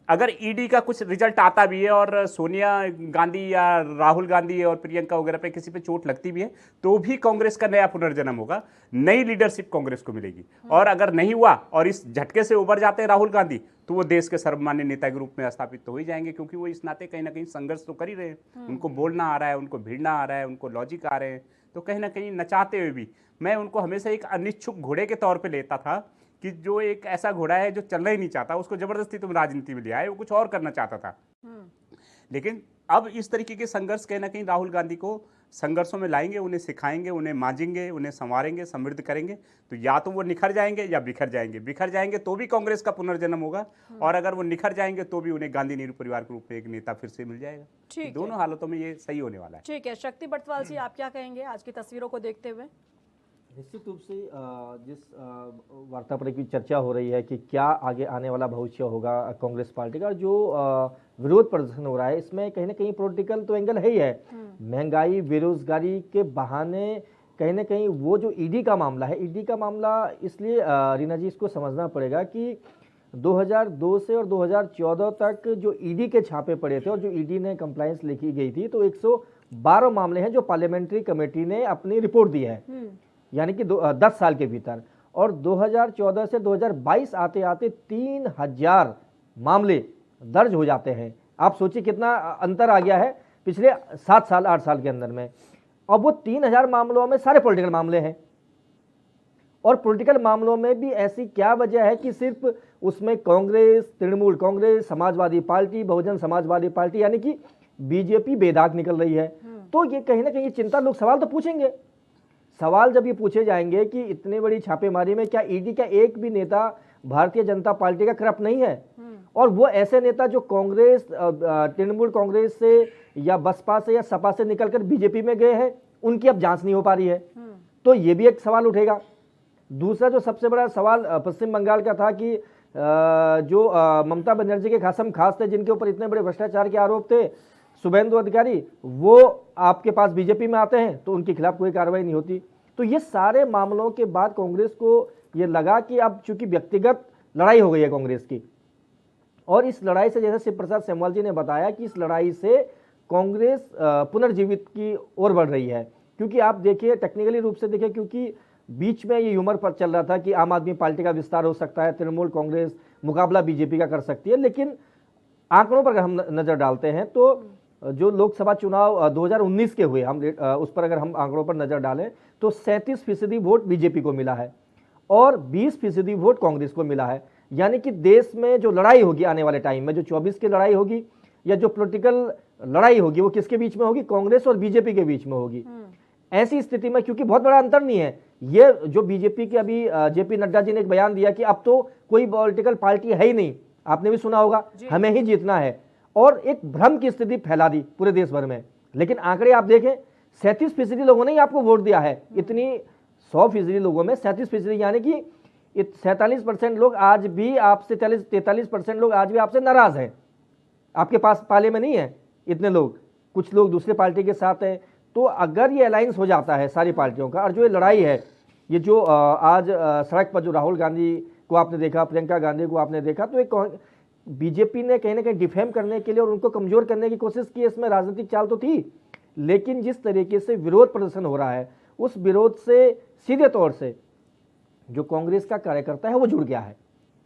अगर ईडी का कुछ रिजल्ट आता भी है और सोनिया गांधी या राहुल गांधी और प्रियंका वगैरह पे किसी पे चोट लगती भी है, तो भी कांग्रेस का नया पुनर्जन्म होगा, नई लीडरशिप कांग्रेस को मिलेगी। और अगर नहीं हुआ और इस झटके से उबर जाते हैं राहुल गांधी, तो वो देश के सर्वमान्य नेता के रूप में स्थापित तो हो ही जाएंगे, क्योंकि वो इस नाते कहीं ना कहीं संघर्ष तो कर ही रहे हैं। उनको बोलना आ रहा है, उनको भिड़ना आ रहा है, उनको लॉजिक आ रहे हैं। तो कहीं ना कहीं नचाते हुए भी मैं उनको हमेशा एक अनिच्छुक घोड़े के तौर पे लेता था, कि जो एक ऐसा घोड़ा है जो चलना ही नहीं चाहता, उसको जबरदस्ती तुम राजनीति में ले आए, वो कुछ और करना चाहता था। लेकिन अब इस तरीके के संघर्ष कहीं ना कहीं राहुल गांधी को संघर्षों में लाएंगे, उन्हें सिखाएंगे, उन्हें मांजेंगे, उन्हें संवारेंगे, समृद्ध करेंगे। तो या तो वो निखर जाएंगे या बिखर जाएंगे। बिखर जाएंगे तो भी कांग्रेस का पुनर्जन्म होगा, और अगर वो निखर जाएंगे तो भी उन्हें गांधी नेहरू परिवार के रूप में एक नेता फिर से मिल जाएगा। दोनों हालतों में ये सही होने वाला है। ठीक है, शक्ति बटवाल जी, आप क्या कहेंगे आज की तस्वीरों को देखते हुए? निश्चित रूप से जिस वार्ता पर की चर्चा हो रही है कि क्या आगे आने वाला भविष्य होगा कांग्रेस पार्टी का, जो विरोध प्रदर्शन हो रहा है, इसमें कहीं ना कहीं पॉलिटिकल तो एंगल है ही है। महंगाई, बेरोजगारी के बहाने कहीं ना कहीं वो जो ईडी का मामला है, ईडी का मामला इसलिए रीना जी इसको समझना पड़ेगा कि 2002 से और 2014 तक जो ईडी के छापे पड़े थे और जो ईडी ने कंप्लायंस लिखी गई थी, तो 112 मामले हैं जो पार्लियामेंट्री कमेटी ने अपनी रिपोर्ट दी है, यानी कि 10 साल के भीतर। और 2014 से 2022 आते आते 3000 मामले दर्ज हो जाते हैं। आप सोचिए कितना अंतर आ गया है पिछले 7 साल 8 साल के अंदर में। अब वो 3000 मामलों में सारे पॉलिटिकल मामले हैं, और पॉलिटिकल मामलों में भी ऐसी क्या वजह है कि सिर्फ उसमें कांग्रेस, तृणमूल कांग्रेस, समाजवादी पार्टी, बहुजन समाजवादी पार्टी यानी कि बीजेपी बेदाग निकल रही है? तो ये कहीं ना कहीं चिंता, लोग सवाल तो पूछेंगे। सवाल जब ये पूछे जाएंगे कि इतनी बड़ी छापेमारी में क्या ईडी का एक भी नेता भारतीय जनता पार्टी का करप्ट नहीं है, और वो ऐसे नेता जो कांग्रेस, तृणमूल कांग्रेस से या बसपा से या सपा से निकलकर बीजेपी में गए हैं, उनकी अब जांच नहीं हो पा रही है, तो ये भी एक सवाल उठेगा। दूसरा जो सबसे बड़ा सवाल पश्चिम बंगाल का था कि जो ममता बनर्जी के खासम खास थे, जिनके ऊपर इतने बड़े भ्रष्टाचार के आरोप थे, शुभेंदु अधिकारी, वो आपके पास बीजेपी में आते हैं तो उनके खिलाफ कोई कार्रवाई नहीं होती। तो ये सारे मामलों के बाद कांग्रेस को ये लगा कि अब चूंकि व्यक्तिगत लड़ाई हो गई है कांग्रेस की, और इस लड़ाई से, जैसे शिव प्रसाद सेमवाल जी ने बताया, कि इस लड़ाई से कांग्रेस पुनर्जीवित की ओर बढ़ रही है। क्योंकि आप देखिए, टेक्निकली रूप से देखिए, क्योंकि बीच में ये ह्यूमर पर चल रहा था कि आम आदमी पार्टी का विस्तार हो सकता है, तृणमूल कांग्रेस मुकाबला बीजेपी का कर सकती है, लेकिन आंकड़ों पर अगर हम नजर डालते हैं तो जो लोकसभा चुनाव 2019 के हुए, हम उस पर अगर हम आंकड़ों पर नजर डालें तो 37% वोट बीजेपी को मिला है और 20% वोट कांग्रेस को मिला है। यानी कि देश में जो लड़ाई होगी आने वाले टाइम में, जो 24 की लड़ाई होगी या जो पॉलिटिकल लड़ाई होगी, वो किसके बीच में होगी? कांग्रेस और बीजेपी के बीच में होगी। ऐसी स्थिति में, क्योंकि बहुत बड़ा अंतर नहीं है, ये जो बीजेपी के अभी जेपी नड्डा जी ने एक बयान दिया कि अब तो कोई पॉलिटिकल पार्टी है ही नहीं, आपने भी सुना होगा, हमें ही जीतना है, और एक भ्रम की स्थिति फैला दी पूरे देश भर में। लेकिन आंकड़े आप देखें, 37% लोगों ने ही आपको वोट दिया है। इतनी 100% लोगों में 37%, यानी कि 47% लोग आज भी आपसे, 43% लोग आज भी आपसे नाराज हैं, आपके पास पाले में नहीं है इतने लोग, कुछ लोग दूसरे पार्टी के साथ हैं। तो अगर ये अलायंस हो जाता है सारी पार्टियों का, और जो ये लड़ाई है, ये जो आज सड़क पर जो राहुल गांधी को आपने देखा, प्रियंका गांधी को आपने देखा, तो एक बीजेपी ने कहीं ना कहीं डिफेम करने के लिए और उनको कमजोर करने की कोशिश की। इसमें राजनीतिक चाल तो थी, लेकिन जिस तरीके से विरोध प्रदर्शन हो रहा है, उस विरोध से सीधे तौर से जो कांग्रेस का कार्यकर्ता है वो जुड़ गया है।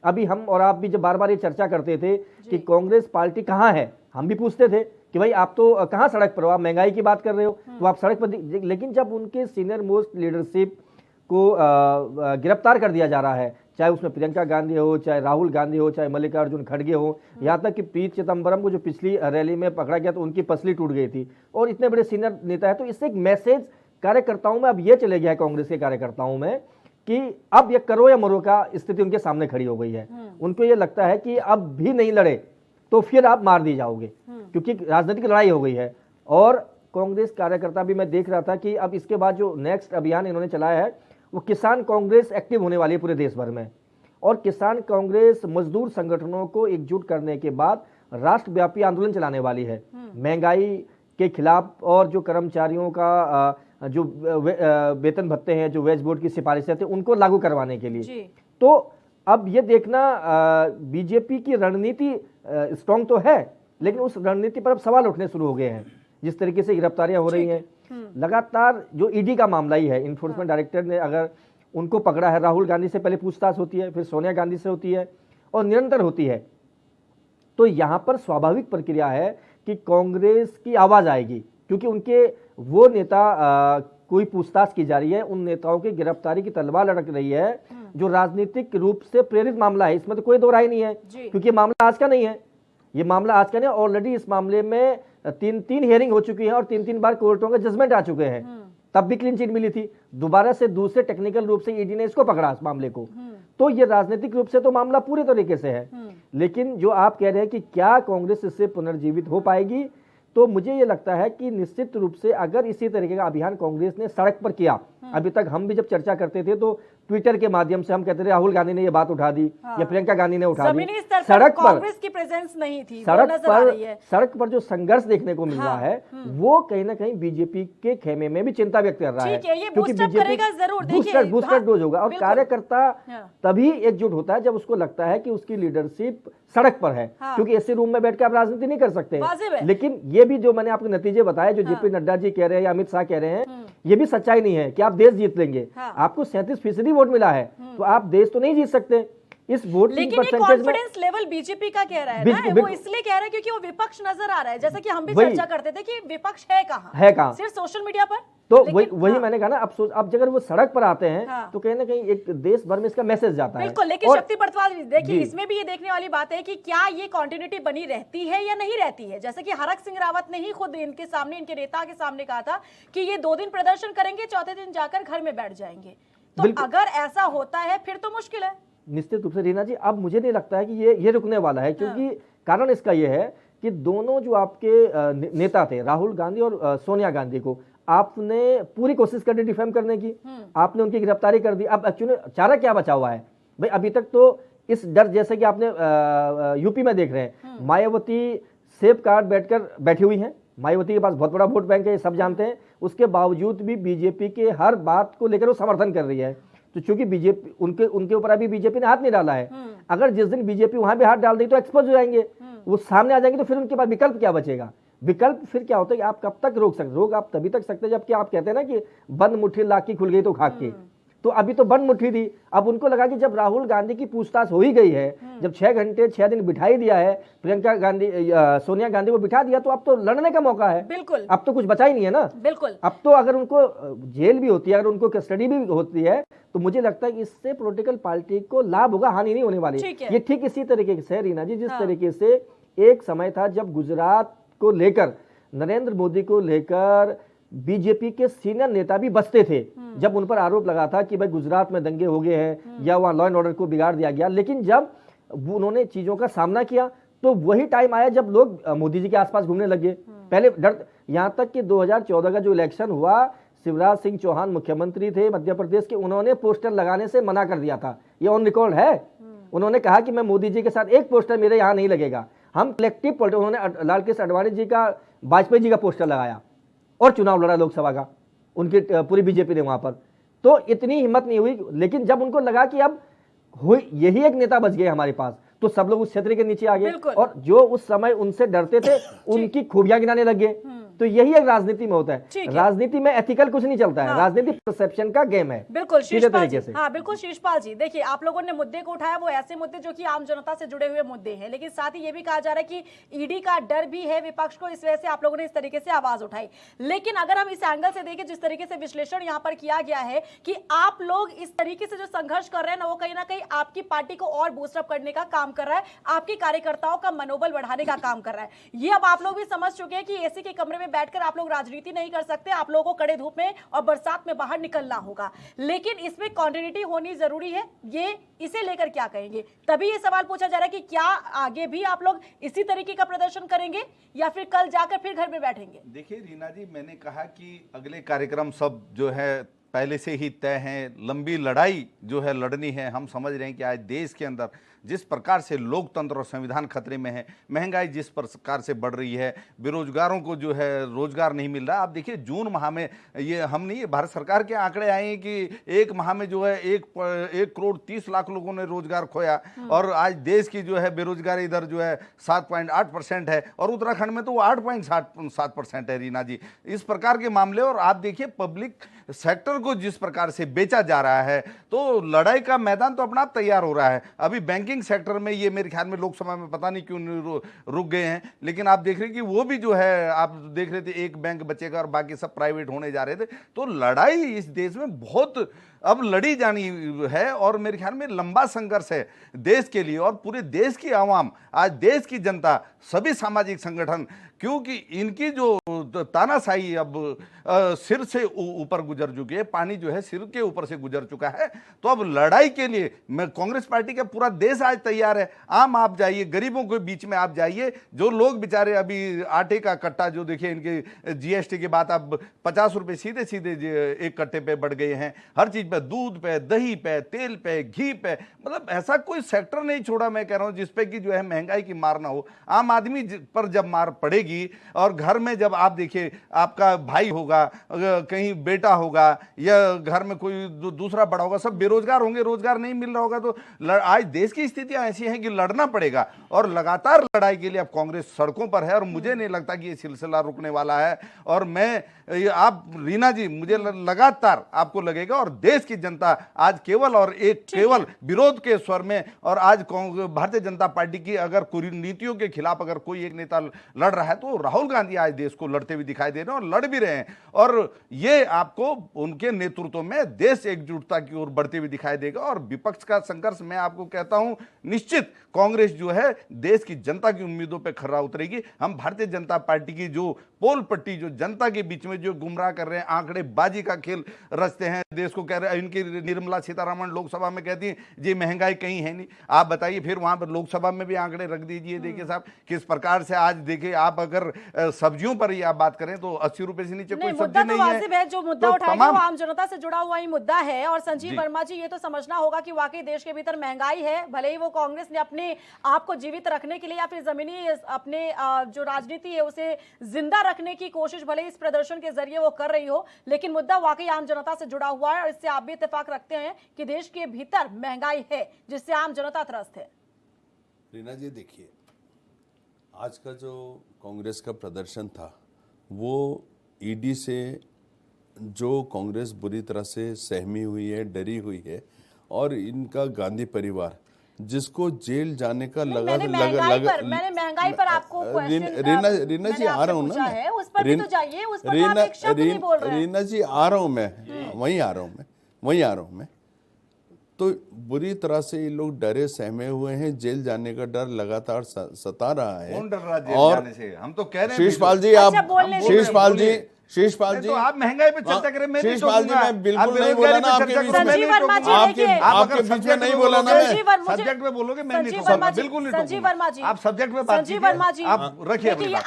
अभी हम और आप भी जब बार बार ये चर्चा करते थे कि कांग्रेस पार्टी कहाँ है, हम भी पूछते थे कि भाई आप तो कहाँ सड़क पर हो, आप महंगाई की बात कर रहे हो तो आप सड़क पर, लेकिन जब उनके सीनियर मोस्ट लीडरशिप को गिरफ्तार कर दिया जा रहा है, चाहे उसमें प्रियंका गांधी हो, चाहे राहुल गांधी हो, चाहे मल्लिकार्जुन खड़गे हो, यहाँ तक कि पी चिदम्बरम को जो पिछली रैली में पकड़ा गया तो उनकी पसली टूट गई थी, और इतने बड़े सीनियर नेता है, तो इससे एक मैसेज कार्यकर्ताओं में अब ये चले गया है, कांग्रेस के कार्यकर्ताओं में, कि अब ये करो या मरो का स्थिति उनके सामने खड़ी हो गई है। उनको ये लगता है कि अब भी नहीं लड़े तो फिर आप मार दी जाओगे, क्योंकि राजनीतिक लड़ाई हो गई है। और कांग्रेस कार्यकर्ता भी, मैं देख रहा था कि अब इसके बाद जो नेक्स्ट अभियान इन्होंने चलाया है, वो किसान कांग्रेस एक्टिव होने वाली है पूरे देश भर में, और किसान कांग्रेस मजदूर संगठनों को एकजुट करने के बाद राष्ट्रव्यापी आंदोलन चलाने वाली है महंगाई के खिलाफ, और जो कर्मचारियों का जो वेतन भत्ते हैं, जो वेज बोर्ड की सिफारिशें थी, उनको लागू करवाने के लिए। तो अब ये देखना, बीजेपी की रणनीति स्ट्रांग तो है, लेकिन उस रणनीति पर अब सवाल उठने शुरू हो गए हैं। जिस तरीके से गिरफ्तारियां हो रही हैं लगातार, जो ईडी का मामला ही है, इन्फोर्समेंट डायरेक्टर ने अगर उनको पकड़ा है, राहुल गांधी से पहले पूछताछ होती है, फिर सोनिया गांधी से होती है और निरंतर होती है, तो यहां पर स्वाभाविक प्रक्रिया है कि कांग्रेस की आवाज आएगी, क्योंकि उनके वो नेता कोई पूछताछ की जा रही है, उन नेताओं की गिरफ्तारी की तलवार लटक रही है, जो राजनीतिक रूप से प्रेरित मामला है, इसमें तो कोई दो राय नहीं है, क्योंकि ये मामला आज का नहीं है, ये मामला आज का नहीं, ऑलरेडी इस मामले में 3 हियरिंग हो चुकी है और 3 बार कोर्टों के जजमेंट आ चुके हैं, तब भी क्लीन चिट मिली थी, दोबारा से दूसरे टेक्निकल रूप से ईडी ने इसको पकड़ा इस मामले को, तो ये राजनीतिक रूप से तो मामला पूरी तरीके से है। लेकिन जो आप कह रहे हैं कि क्या कांग्रेस इससे पुनर्जीवित हो पाएगी, तो मुझे ये लगता है कि निश्चित रूप से अगर इसी तरीके का अभियान कांग्रेस ने सड़क पर किया, अभी तक हम भी जब चर्चा करते थे तो ट्विटर के माध्यम से हम कहते थे राहुल गांधी ने ये बात उठा दी या प्रियंका गांधी ने उठा दी, सड़क पर कांग्रेस की प्रेजेंस नहीं थी, सड़क पर जो संघर्ष देखने को मिल रहा है वो कहीं ना कहीं बीजेपी के खेमे में भी चिंता व्यक्त कर रहा है, क्योंकि बीजेपी बूस्टर डोज होगा और कार्यकर्ता तभी एकजुट होता है जब उसको लगता है कि उसकी लीडरशिप सड़क पर है, क्योंकि ऐसे रूम में बैठकर आप राजनीति नहीं कर सकते। लेकिन ये भी जो मैंने आपको नतीजे बताए, जो जेपी नड्डा जी कह रहे हैं या अमित शाह कह रहे हैं, ये भी सच्चाई नहीं है कि आप देश जीत लेंगे। आपको 37% वोट मिला है, तो आप देश तो नहीं जीत सकते, इस वोट लेकिन ये परसेंटेज में कॉन्फिडेंस लेवल बीजेपी का कह रहा है ना, वो इसलिए कह रहा है क्योंकि वो विपक्ष नजर आ रहा है, जैसा कि हम भी चर्चा करते थे कि विपक्ष है कहाँ, सिर्फ सोशल मीडिया पर। तो वही मैंने कहा ना, अब अगर वो सड़क पर आते हैं तो कहीं ना कहीं एक देश भर में इसका मैसेज जाता है। बिल्कुल, लेकिन शक्ति बरतवाल देखिए, इसमें भी ये देखने वाली बात है कि क्या ये कंटिन्यूटी बनी रहती है या नहीं रहती है। जैसे कि हरक सिंह रावत ने ही खुद इनके सामने, इनके नेता के सामने कहा था कि ये 2 दिन प्रदर्शन करेंगे, चौथे दिन जाकर घर में बैठ जाएंगे। तो अगर ऐसा होता है फिर तो मुश्किल है। निश्चित रूप से रीना जी, अब मुझे नहीं लगता है कि ये रुकने वाला है, क्योंकि कारण इसका ये है कि दोनों जो आपके नेता थे, राहुल गांधी और सोनिया गांधी को आपने पूरी कोशिश कर दी डिफेम करने की, आपने उनकी गिरफ्तारी कर दी। अब एक्चुअली चारा क्या बचा हुआ है भाई? अभी तक तो इस डर, जैसे कि आपने यूपी में देख रहे हैं, मायावती सेफ कार्ड बैठी हुई हैं, मायावती के पास बहुत बड़ा वोट बैंक है, ये सब जानते हैं। उसके बावजूद भी बीजेपी के हर बात को लेकर वो समर्थन कर रही है। तो चूंकि बीजेपी उनके ऊपर अभी बीजेपी ने हाथ नहीं डाला है, अगर जिस दिन बीजेपी वहां भी हाथ डाल दी तो एक्सपोज हो जाएंगे, वो सामने आ जाएंगे, तो फिर उनके पास विकल्प क्या बचेगा? विकल्प फिर क्या होता है कि आप कब तक रोक आप तभी तक सकते हैं जबकि आप कहते हैं ना कि बंद मुट्ठी लाख की खुल गई तो खाक की। तो अभी तो बंद मुट्ठी थी। अब उनको लगा कि जब राहुल गांधी की पूछताछ हो ही गई है, जब 6 घंटे 6 दिन बिठाई दिया है, प्रियंका गांधी सोनिया गांधी को बिठा दिया, तो अब तो लड़ने का मौका है। बिल्कुल, अब तो कुछ बचा ही नहीं है ना। बिल्कुल, अब तो अगर उनको जेल भी होती है, अगर उनको कस्टडी भी होती है, तो मुझे लगता है कि इससे पॉलिटिकल पार्टी को लाभ होगा, हानि नहीं होने वाली। ये ठीक इसी तरीके से रीना जी, जिस तरीके से एक समय था जब गुजरात को लेकर, नरेंद्र मोदी को लेकर बीजेपी के सीनियर नेता भी बचते थे, जब उन पर आरोप लगा था कि भाई गुजरात में दंगे हो गए हैं या वहां लॉ एंड ऑर्डर को बिगाड़ दिया गया। लेकिन जब उन्होंने चीजों का सामना किया तो वही टाइम आया जब लोग मोदी जी के आसपास घूमने लगे। पहले डर, यहां तक कि 2014 का जो इलेक्शन हुआ, शिवराज सिंह चौहान मुख्यमंत्री थे मध्य प्रदेश के, उन्होंने पोस्टर लगाने से मना कर दिया था, ये ऑन रिकॉर्ड है। उन्होंने कहा कि मैं मोदी जी के साथ एक पोस्टर मेरे यहाँ नहीं लगेगा, हम कलेक्टिव पॉलिटिक्स। उन्होंने लाल कृष्ण आडवाणी जी का, वाजपेयी जी का पोस्टर लगाया और चुनाव लड़ा लोकसभा का, उनकी पूरी बीजेपी ने वहां पर। तो इतनी हिम्मत नहीं हुई, लेकिन जब उनको लगा कि अब यही एक नेता बच गए हमारे पास, तो सब लोग उस क्षेत्र के नीचे आ गए और जो उस समय उनसे डरते थे उनकी खूबियां गिनाने लग गए। तो यही एक राजनीति में होता है। राजनीति में एथिकल कुछ नहीं चलता है, राजनीति परसेप्शन का गेम है। बिल्कुल शीर्षपाल जी, हाँ बिल्कुल शीर्षपाल जी, देखिए आप लोगों ने मुद्दे को उठाया, वो ऐसे मुद्दे जो कि आम जनता से जुड़े हुए मुद्दे हैं, लेकिन साथ ही ये भी कहा जा रहा है कि ईडी का डर भी है विपक्ष को, इस वजह से आप लोगों ने इस तरीके से आवाज उठाई। लेकिन अगर हम इस एंगल से देखें, जिस तरीके से विश्लेषण यहाँ पर किया गया है कि आप लोग इस तरीके से जो संघर्ष कर रहे हैं ना, वो कहीं ना कहीं आपकी पार्टी को और बूस्टअप करने का काम कर रहा है, आपके कार्यकर्ताओं का मनोबल बढ़ाने का काम कर रहा है। ये अब आप लोग भी समझ चुके हैं कि एसी के कमरे में बैठकर आप लोग राजनीति नहीं कर सकते, आप लोगों को कड़े धूप में और बरसात में बाहर निकलना होगा। लेकिन इसमें कंटिन्यूटी होनी जरूरी है, ये इसे लेकर क्या कहेंगे? तभी ये सवाल पूछा जा रहा है कि क्या आगे भी आप लोग इसी तरीके का प्रदर्शन करेंगे या फिर कल जाकर फिर घर में बैठेंगे? देखिए रीना जी, मैंने कहा कि अगले कार्यक्रम सब जो है पहले से ही तय हैं। लंबी लड़ाई जो है लड़नी है। हम समझ रहे हैं कि आज देश के अंदर जिस प्रकार से लोकतंत्र और संविधान खतरे में है, महंगाई जिस प्रकार से बढ़ रही है, बेरोजगारों को जो है रोजगार नहीं मिल रहा। आप देखिए जून माह में ये हम नहीं, भारत सरकार के आंकड़े आए हैं कि एक माह में जो है 1 करोड़ 30 लाख लोगों ने रोजगार खोया और आज देश की जो है बेरोजगारी दर जो है 7.8% है और उत्तराखंड में तो वो 8.7% है। रीना जी, इस प्रकार के मामले, और आप देखिए पब्लिक सेक्टर को जिस प्रकार से बेचा जा रहा है, तो लड़ाई का मैदान तो अपना आप तैयार हो रहा है। अभी बैंकिंग सेक्टर में ये मेरे ख्याल में लोकसभा में पता नहीं क्यों रुक गए हैं, लेकिन आप देख रहे हैं कि वो भी जो है, आप देख रहे थे एक बैंक बचेगा और बाकी सब प्राइवेट होने जा रहे थे। तो लड़ाई इस देश में बहुत अब लड़ी जानी है और मेरे ख्याल में लंबा संघर्ष है देश के लिए। और पूरे देश की आवाम, आज देश की जनता, सभी सामाजिक संगठन, क्योंकि इनकी जो तानाशाही अब सिर से ऊपर गुजर चुकी है, पानी जो है सिर के ऊपर से गुजर चुका है। तो अब लड़ाई के लिए मैं कांग्रेस पार्टी का पूरा देश आज तैयार है। आम आप जाइए, गरीबों के बीच में आप जाइए, जो लोग बेचारे अभी आटे का कट्टा, जो देखिए इनके जीएसटी के बाद अब 50 रुपये सीधे सीधे एक कट्टे पे बढ़ गए हैं। हर चीज पे, दूध पे, दही पे, तेल पे, घी पे, मतलब ऐसा कोई सेक्टर नहीं छोड़ा मैं कह रहा हूं जिसपे कि जो है महंगाई की मार ना हो। आम आदमी पर जब मार पड़ेगी और घर में जब आप देखिए आपका भाई होगा, कहीं बेटा होगा या घर में कोई दूसरा बड़ा होगा, सब बेरोजगार होंगे, रोजगार नहीं मिल रहा होगा, तो आज देश की स्थितियां ऐसी हैं कि लड़ना पड़ेगा। और लगातार लड़ाई के लिए अब कांग्रेस सड़कों पर है और मुझे नहीं लगता कि ये सिलसिला रुकने वाला है। और मैं, आप रीना जी, मुझे लगातार आपको लगेगा और देश देश की जनता आज केवल और एक केवल विरोध के स्वर में, और आज भारतीय जनता पार्टी की अगर कुरीतियों के खिलाफ अगर कोई एक नेता लड़ रहा है तो राहुल गांधी आज देश को लड़ते हुए दिखाई दे रहे हैं और लड़ भी रहे हैं। और ये आपको उनके नेतृत्व में देश एकजुटता की ओर बढ़ते हुए दिखाई देगा। और विपक्ष का संघर्ष मैं आपको कहता हूं, निश्चित कांग्रेस जो है देश की जनता की उम्मीदों पे खरा उतरेगी। हम भारतीय जनता पार्टी की जो पोल पट्टी जो जनता के बीच में जो गुमराह कर रहे हैं, आंकड़े बाजी का खेल रचते हैं, देश को कह रहे हैं, इनकी निर्मला सीतारमण लोकसभा में कहती है जी महंगाई कहीं है नहीं। आप बताइए फिर वहां पर लोकसभा में भी आंकड़े रख दीजिए। देखिए साहब किस प्रकार से आज देखिए, आप अगर सब्जियों पर ही आप बात करें तो 80 रुपए से नीचे कोई सब्जी नहीं है। जो मुद्दा उठाया वो आम जनता से जुड़ा हुआ ही मुद्दा है। और संजीव वर्मा जी, ये तो समझना होगा कि वाकई देश के भीतर महंगाई है, भले ही वो कांग्रेस ने अपने आप को जीवित रखने के लिए या फिर जमीनी अपने जो राजनीति है उसे जिंदा रखने की कोशिश भले इस प्रदर्शन के जरिए वो कर रही हो, लेकिन मुद्दा वाकई आम जनता से जुड़ा हुआ है। और इससे आप भी इत्तेफाक रखते हैं कि देश के भीतर महंगाई है जिससे आम जनता त्रस्त है। रीना जी देखिए, आज का जो कांग्रेस का प्रदर्शन था वो ईडी से जो कांग्रेस बुरी तरह से सहमी हुई है, डरी हुई है, और इनका गांधी परिवार जिसको जेल जाने का मैंने महंगाई पर आपको रीना जी आ रहा हूँ ना, रीना जी आ रहा हूँ मैं, वहीं आ रहा हूँ मैं। तो बुरी तरह से ये लोग डरे सहमे हुए हैं, जेल जाने का डर लगातार सता रहा है। कौन डर रहा जेल जाने से? हम तो कह रहे हैं शीशपाल जी, आप शीशपाल जी, तो आप महंगाई पे चर्चा करें, मैं शीशपाल जी, मैं बिल्कुल नहीं बोला ना आपके बीच में, आपके बीच में नहीं बोला ना मैं। सब्जेक्ट में बोलोगे मैं नहीं कहूंगा, बिल्कुल नहीं कहूंगा। आप सब्जेक्ट में बात कीजिए, आप रखिए अपनी बात।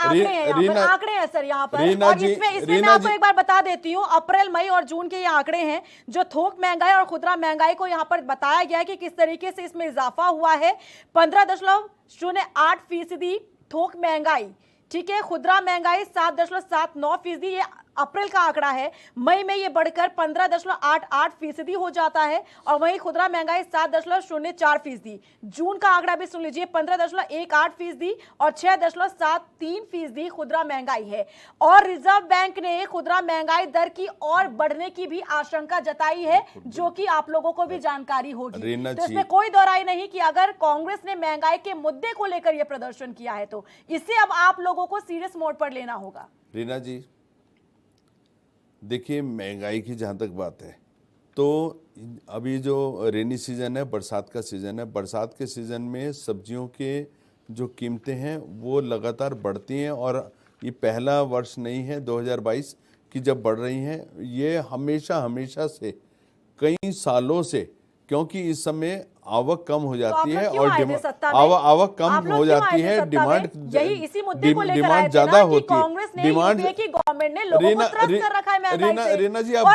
आंकड़े हैं सर यहाँ पर, और इसमें मैं आपको एक बार बता देती हूँ, अप्रैल मई और जून के ये आंकड़े हैं जो थोक महंगाई और खुदरा महंगाई को यहाँ पर बताया गया है कि किस तरीके से इसमें इजाफा हुआ है। 15.08% थोक महंगाई, ठीक है, खुदरा महंगाई 7.79%, ये अप्रैल का आंकड़ा है। मई में ये बढ़कर 15.88% हो जाता है और वहीं खुदरा महंगाई 7.04%। जून का आंकड़ा भी सुन लीजिए, 15.18% और 6.73% खुदरा महंगाई है। और रिजर्व बैंक ने खुदरा महंगाई दर की और बढ़ने की भी आशंका जताई है, जो कि आप लोगों को भी जानकारी होगी। तो इसमें कोई दोहराई नहीं कि अगर कांग्रेस ने महंगाई के मुद्दे को लेकर यह प्रदर्शन किया है तो इसे अब आप लोगों को सीरियस मोड पर लेना होगा। रीना जी देखिए, महंगाई की जहाँ तक बात है तो अभी जो रेनी सीजन है, बरसात का सीजन है, बरसात के सीजन में सब्जियों के जो कीमतें हैं वो लगातार बढ़ती हैं। और ये पहला वर्ष नहीं है 2022 की जब बढ़ रही हैं, ये हमेशा से कई सालों से, क्योंकि इस समय आवक कम हो जाती है और आवक कम हो जाती है, डिमांड ज्यादा होती है, डिमांड। रीना जी आप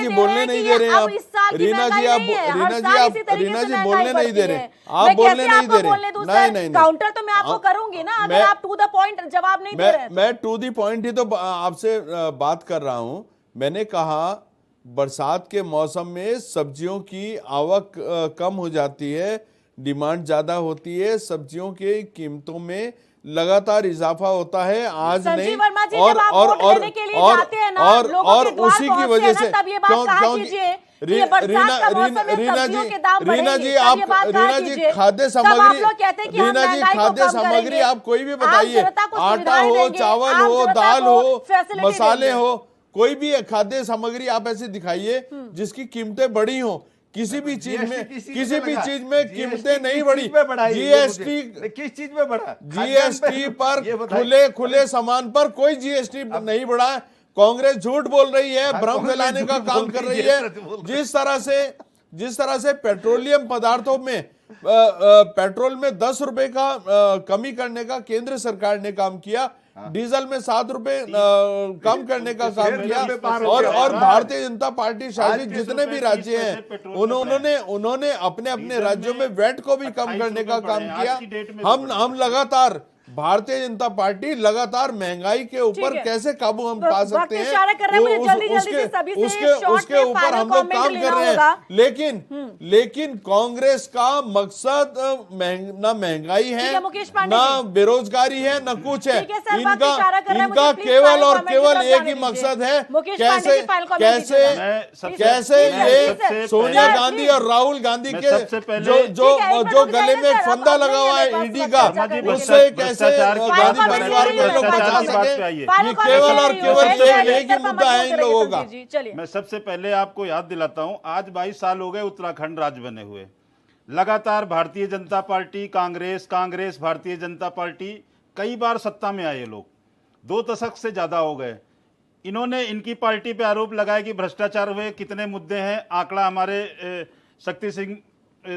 बोलने नहीं दे रहे हैं, रीना जी बोलने नहीं दे रहे, आप बोलने नहीं दे रहे। नहीं, काउंटर तो मैं आपको करूंगी ना, अगर आप टू द पॉइंट जवाब नहीं दे रहे। मैं टू द पॉइंट ही तो आपसे बात कर रहा हूं। मैंने कहा बरसात के मौसम में सब्जियों की आवक कम हो जाती है, डिमांड ज्यादा होती है, सब्जियों के कीमतों में लगातार इजाफा होता है। आज नहीं, और उसी की वजह से रीना जी खाद्य सामग्री आप कोई भी बताइए, आटा हो, चावल हो, दाल हो, मसाले हो, कोई भी खाद्य सामग्री आप ऐसे दिखाइए जिसकी कीमतें बढ़ी हो। किसी भी चीज में कीमतें नहीं बढ़ी। जीएसटी किस चीज में बढ़ा? जीएसटी पर खुले सामान पर कोई जीएसटी नहीं बढ़ा। कांग्रेस झूठ बोल रही है, भ्रम फैलाने का काम कर रही है। जिस तरह से पेट्रोलियम पदार्थों में पेट्रोल में 10 रुपए का कमी करने का केंद्र सरकार ने काम किया, डीजल में 7 रुपए कम करने का काम किया, और भारतीय जनता पार्टी शासित जितने भी राज्य हैं उन्होंने अपने राज्यों में वैट को भी कम करने का काम किया। हम भारतीय जनता पार्टी लगातार महंगाई के ऊपर कैसे काबू हम पा सकते हैं, उसके ऊपर हम लोग काम कर रहे हैं। लेकिन कांग्रेस का मकसद ना महंगाई है, ना बेरोजगारी है, ना कुछ है। इनका केवल और केवल एक ही मकसद है, कैसे ये सोनिया गांधी और राहुल गांधी के जो गले में फंदा लगा हुआ है ईडी का, उससे कैसे गांधी परिवार को लोग बचा सके। ये केवल और केवल एक ही मुद्दा है इन लोगों का। मैं सबसे पहले आपको याद दिलाता हूं, आज 22 साल हो गए उत्तराखंड राज्य बने हुए। लगातार भारतीय जनता पार्टी, कांग्रेस भारतीय जनता पार्टी, कई बार सत्ता में आए लोग, 2 दशक से ज्यादा हो गए। इन्होंने इनकी पार्टी पे आरोप लगाया कि भ्रष्टाचार हुए, कितने मुद्दे हैं। आंकड़ा हमारे शक्ति सिंह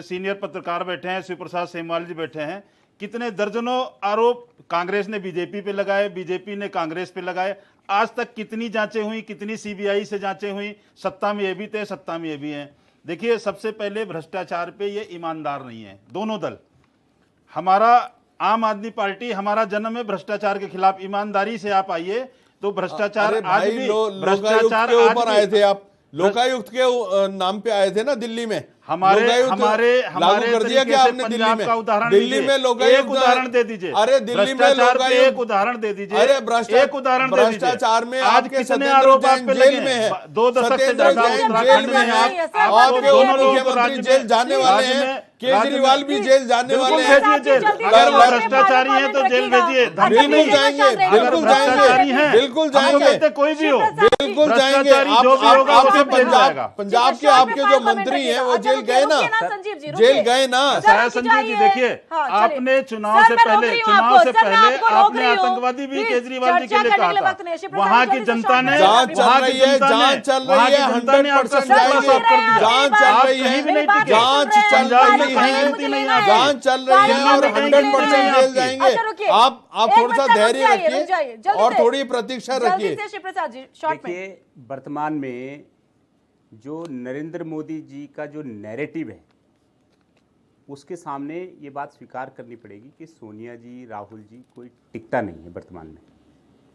सीनियर पत्रकार बैठे हैं, शिव प्रसाद सेमवाल जी बैठे हैं, कितने दर्जनों आरोप कांग्रेस ने बीजेपी पे लगाए, बीजेपी ने कांग्रेस पे लगाए। आज तक कितनी जांचें हुई, कितनी सीबीआई से जांचें हुई, सत्ता में ये भी थे, सत्ता में ये भी हैं। देखिए, सबसे पहले भ्रष्टाचार पे ये ईमानदार नहीं है दोनों दल। हमारा आम आदमी पार्टी, हमारा जन्म है भ्रष्टाचार के खिलाफ। ईमानदारी से आप आइए तो भ्रष्टाचार आज भी भ्रष्टाचार के ऊपर आए थे आप, लोकायुक्त के नाम पे आए थे ना दिल्ली में। हमारे लागू कर दिया क्या आपने दिल्ली में लोकायुक्त? एक उदाहरण दे दीजिए। अरे दिल्ली में लोकायुक्त, एक उदाहरण दे दीजिए। अरे एक उदाहरण दे दीजिए। भ्रष्टाचार में आज कितने आरोप आप पे जेल में है? 2 दशक से ज्यादा जेल में है। आपके मुख्यमंत्री जेल जाने वाले हैं, केजरीवाल भी जेल जाने वाले हैं। अगर भ्रष्टाचारी हैं तो जेल भेजिए। बिल्कुल जाएंगे, बिल्कुल जाएंगे, बिल्कुल जाएंगे, कोई भी हो, बिल्कुल जाएंगे। आपके पंजाब के आपके जो मंत्री हैं वो जेल गए ना, जेल गए ना। संजीव जी देखिए, आपने चुनाव से पहले आपने आतंकवादी भी केजरीवाल जी के लिए कहा था। वहाँ की जनता ने, जांच चल रही है, जांच चल रही है, 100% जाएंगे। जांच चल रही है, जांच चल रही है, जांच चल रही है और 100% जेल जाएंगे। आप थोड़ा सा धैर्य रखिए और थोड़ी प्रतीक्षा रखिए। देखिए, वर्तमान में जो नरेंद्र मोदी जी का जो नैरेटिव है, उसके सामने ये बात स्वीकार करनी पड़ेगी कि सोनिया जी, राहुल जी कोई टिकता नहीं है वर्तमान में।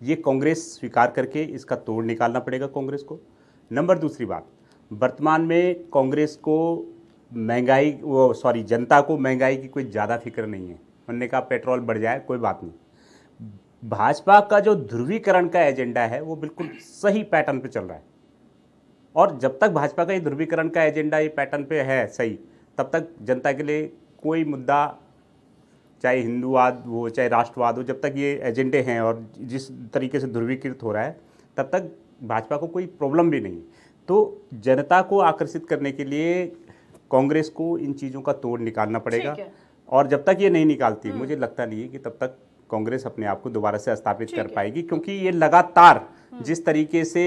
ये कांग्रेस स्वीकार करके इसका तोड़ निकालना पड़ेगा कांग्रेस को। नंबर दूसरी बात, वर्तमान में कांग्रेस को जनता को महंगाई की कोई ज़्यादा फिक्र नहीं है। उन्होंने कहा पेट्रोल बढ़ जाए कोई बात नहीं। भाजपा का जो ध्रुवीकरण का एजेंडा है वो बिल्कुल सही पैटर्न पे चल रहा है, और जब तक भाजपा का ये ध्रुवीकरण का एजेंडा ये पैटर्न पे है सही, तब तक जनता के लिए कोई मुद्दा, चाहे हिंदूवाद हो चाहे राष्ट्रवाद हो, जब तक ये एजेंडे हैं और जिस तरीके से ध्रुवीकृत हो रहा है, तब तक भाजपा को कोई प्रॉब्लम भी नहीं। तो जनता को आकर्षित करने के लिए कांग्रेस को इन चीज़ों का तोड़ निकालना पड़ेगा, और जब तक ये नहीं निकालती, मुझे लगता नहीं है कि तब तक कांग्रेस अपने आप को दोबारा से स्थापित कर पाएगी। क्योंकि ये लगातार जिस तरीके से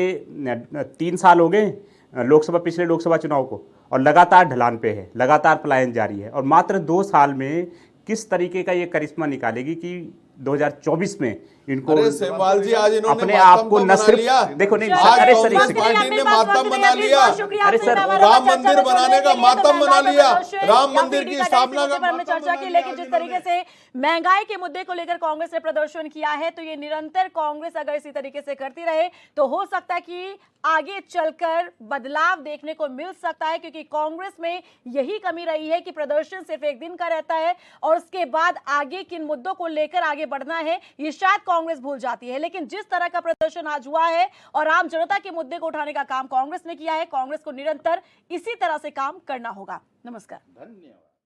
3 साल हो गए पिछले लोकसभा चुनाव को, और लगातार ढलान पे है, लगातार पलायन जारी है, और मात्र 2 साल में किस तरीके का ये करिश्मा निकालेगी कि 2024 में इनको सेमवाल जी आज इन्होंने अपने आप को न सिर्फ देखो नहीं, अरे सर पार्टी ने मातम मना लिया, अरे सर राम मंदिर बनाने का मातम मना लिया, राम मंदिर की स्थापना का में चर्चा की। लेकिन जिस तरीके से महंगाई के मुद्दे को लेकर कांग्रेस ने प्रदर्शन किया है, तो ये निरंतर कांग्रेस अगर इसी तरीके से करती रहे तो हो सकता है कि आगे चलकर बदलाव देखने को मिल सकता है, क्योंकि कांग्रेस में यही कमी रही है कि प्रदर्शन सिर्फ एक दिन का रहता है और उसके बाद आगे किन मुद्दों को लेकर आगे बढ़ना है ये शायद कांग्रेस भूल जाती है। लेकिन जिस तरह का प्रदर्शन आज हुआ है और आम जनता के मुद्दे को उठाने का काम कांग्रेस ने किया है, कांग्रेस को निरंतर इसी तरह से काम करना होगा। नमस्कार, धन्यवाद।